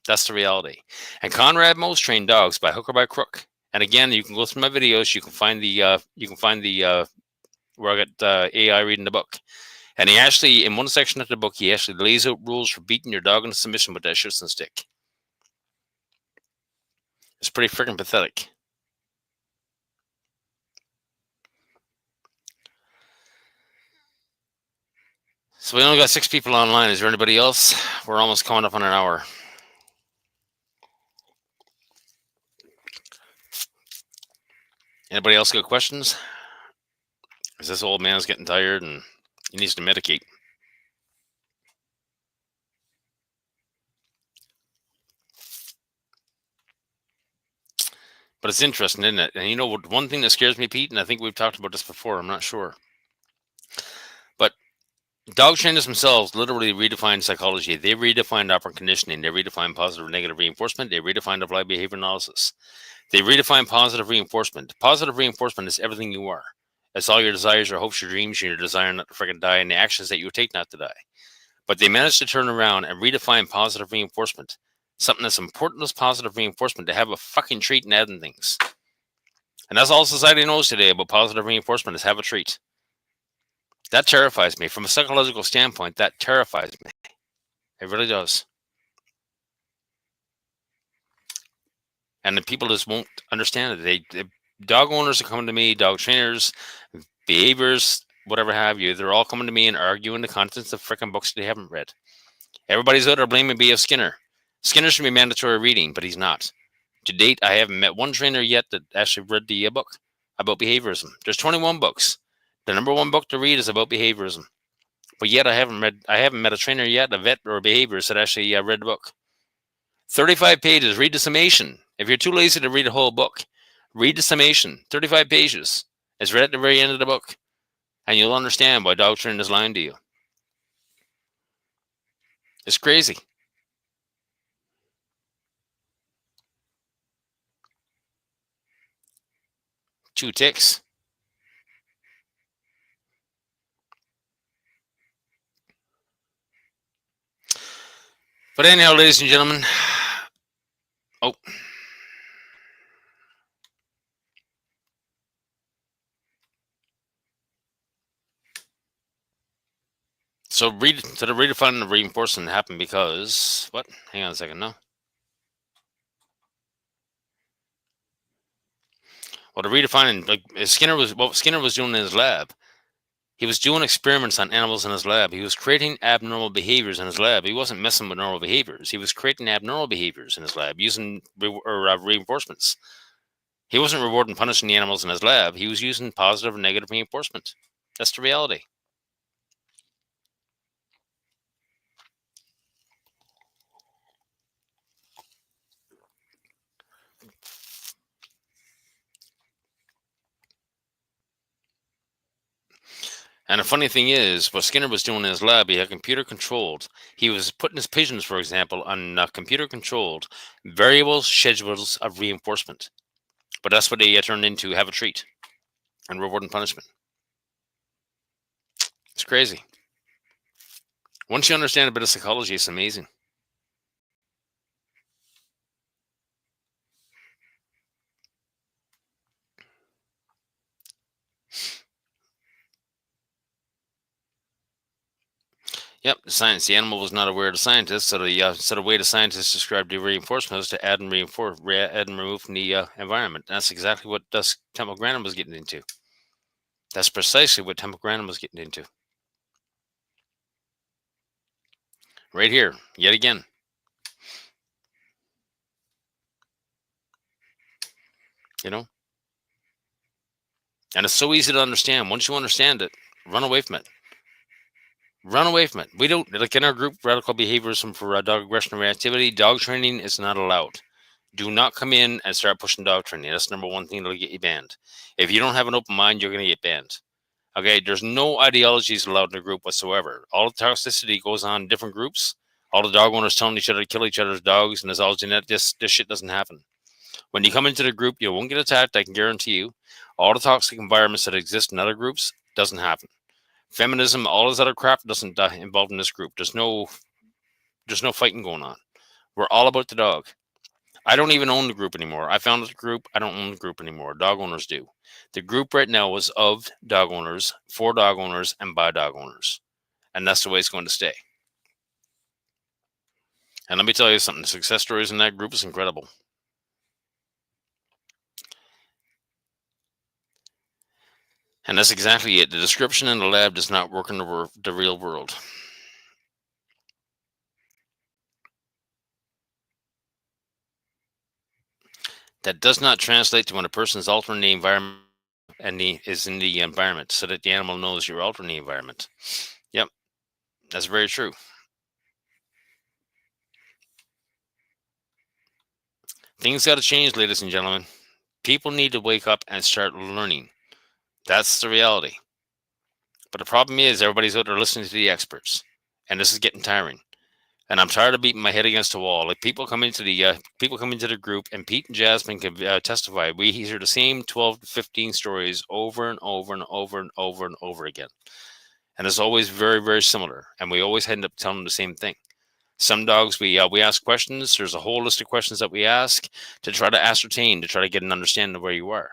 That's the reality. And Conrad Most trained dogs by hook or by crook. And again, you can go through my videos. You can find the where I got AI reading the book. And he actually, in one section of the book, he actually lays out rules for beating your dog into submission with that Schutzen stick. It's pretty freaking pathetic. So we only got 6 people online. Is there anybody else? We're almost coming up on an hour. Anybody else got questions? Because this old man's getting tired and he needs to medicate. But it's interesting, isn't it? And you know what? One thing that scares me, Pete, and I think we've talked about this before, I'm not sure. But dog trainers themselves literally redefined psychology. They redefined operant conditioning. They redefined positive and negative reinforcement. They redefined applied behavior analysis. They redefine positive reinforcement. Positive reinforcement is everything you are. It's all your desires, your hopes, your dreams, your desire not to freaking die, and the actions that you would take not to die. But they managed to turn around and redefine positive reinforcement. Something as important as positive reinforcement, to have a fucking treat and adding things. And that's all society knows today about positive reinforcement, is have a treat. That terrifies me. From a psychological standpoint, that terrifies me. It really does. And the people just won't understand it. They dog owners are coming to me, dog trainers, behaviors, whatever have you. They're all coming to me and arguing the contents of freaking books they haven't read. Everybody's out there blaming B.F. Skinner. Skinner should be mandatory reading, but he's not. To date, I haven't met one trainer yet that actually read the book about behaviorism. There's 21 books. The number one book to read is about behaviorism. But yet I haven't met a trainer yet, a vet or a behaviorist, that actually read the book. 35 pages. Read the summation. If you're too lazy to read a whole book, read the summation. 35 pages. It's right at the very end of the book. And you'll understand why dog training is lying to you. It's crazy. Two ticks. But anyhow, ladies and gentlemen. Oh. So the redefining of reinforcement happened because what? Hang on a second. No. Well, the redefining, like what Skinner was doing in his lab. He was doing experiments on animals in his lab. He was creating abnormal behaviors in his lab. He wasn't messing with normal behaviors. He was creating abnormal behaviors in his lab using reinforcements. He wasn't rewarding and punishing the animals in his lab. He was using positive and negative reinforcement. That's the reality. And the funny thing is, what Skinner was doing in his lab, he had computer controlled. He was putting his pigeons, for example, on computer controlled variable schedules of reinforcement. But that's what they turned into have a treat and reward and punishment. It's crazy. Once you understand a bit of psychology, it's amazing. Yep, the science. The animal was not aware of the scientist, so the way the scientists described the reinforcement was to add and remove from the environment. That's exactly what Temple Grandin was getting into. That's precisely what Temple Grandin was getting into. Right here, yet again. You know? And it's so easy to understand. Once you understand it, run away from it. Run away from it. We don't, like in our group, Radical Behaviorism for Dog Aggression and Reactivity, dog training is not allowed. Do not come in and start pushing dog training. That's number one thing that'll get you banned. If you don't have an open mind, you're going to get banned. Okay, there's no ideologies allowed in the group whatsoever. All the toxicity goes on in different groups. All the dog owners telling each other to kill each other's dogs, and there's all genetic. This shit doesn't happen. When you come into the group, you won't get attacked. I can guarantee you. All the toxic environments that exist in other groups doesn't happen. Feminism, all this other crap doesn't involve in this group. There's no fighting going on. We're all about the dog. I don't even own the group anymore. I founded the group. I don't own the group anymore. Dog owners do. The group right now is of dog owners, for dog owners, and by dog owners. And that's the way it's going to stay. And let me tell you something. The success stories in that group is incredible. And that's exactly it. The description in the lab does not work in the real world. That does not translate to when a person is altering the environment and is in the environment so that the animal knows you're altering the environment. Yep, that's very true. Things got to change, ladies and gentlemen. People need to wake up and start learning. That's the reality. But the problem is, everybody's out there listening to the experts, and this is getting tiring. And I'm tired of beating my head against the wall. Like people come into the group, and Pete and Jasmine can testify. We hear the same 12 to 15 stories over and over and over and over and over again, and it's always very very similar. And we always end up telling them the same thing. Some dogs we ask questions. There's a whole list of questions that we ask to try to ascertain, to try to get an understanding of where you are.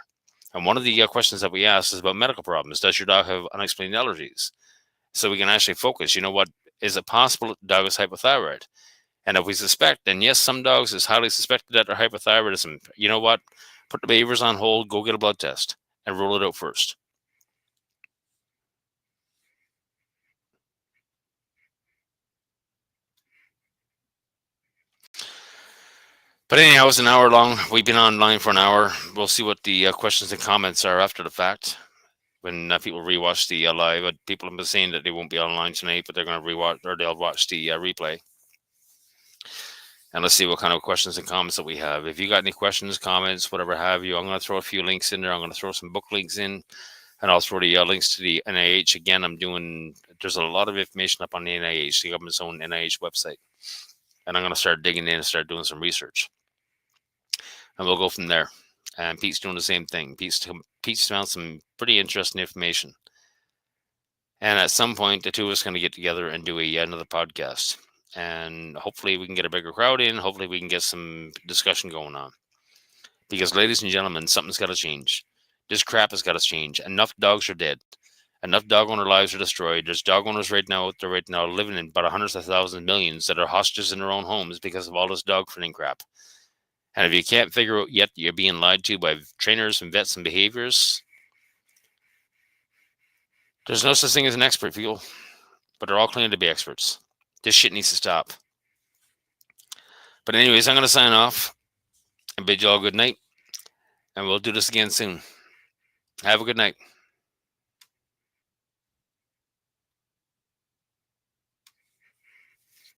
And one of the questions that we ask is about medical problems. Does your dog have unexplained allergies? So we can actually focus. You know what? Is it possible that the dog is hypothyroid? And if we suspect, then yes, some dogs is highly suspected that they're hypothyroidism. You know what? Put the behaviors on hold, go get a blood test, and rule it out first. But anyhow, it's an hour long. We've been online for an hour. We'll see what the questions and comments are after the fact when people rewatch the live. People have been saying that they won't be online tonight, but they're going to rewatch or they'll watch the replay. And let's see what kind of questions and comments that we have. If you got any questions, comments, whatever have you, I'm going to throw a few links in there. I'm going to throw some book links in, and I'll throw the links to the NIH. Again, there's a lot of information up on the NIH, the government's own NIH website. And I'm going to start digging in and start doing some research. And we'll go from there. And Pete's doing the same thing. Pete's found some pretty interesting information. And at some point, the two of us are going to get together and do another podcast. And hopefully we can get a bigger crowd in. Hopefully we can get some discussion going on. Because, ladies and gentlemen, something's got to change. This crap has got to change. Enough dogs are dead. Enough dog owner lives are destroyed. There's dog owners right now out there right now living in about hundreds of thousands, millions that are hostages in their own homes because of all this dog training crap. And if you can't figure out yet that you're being lied to by trainers and vets and behaviors, there's no such thing as an expert, people. But they're all claiming to be experts. This shit needs to stop. But anyways, I'm going to sign off and bid you all good night. And we'll do this again soon. Have a good night.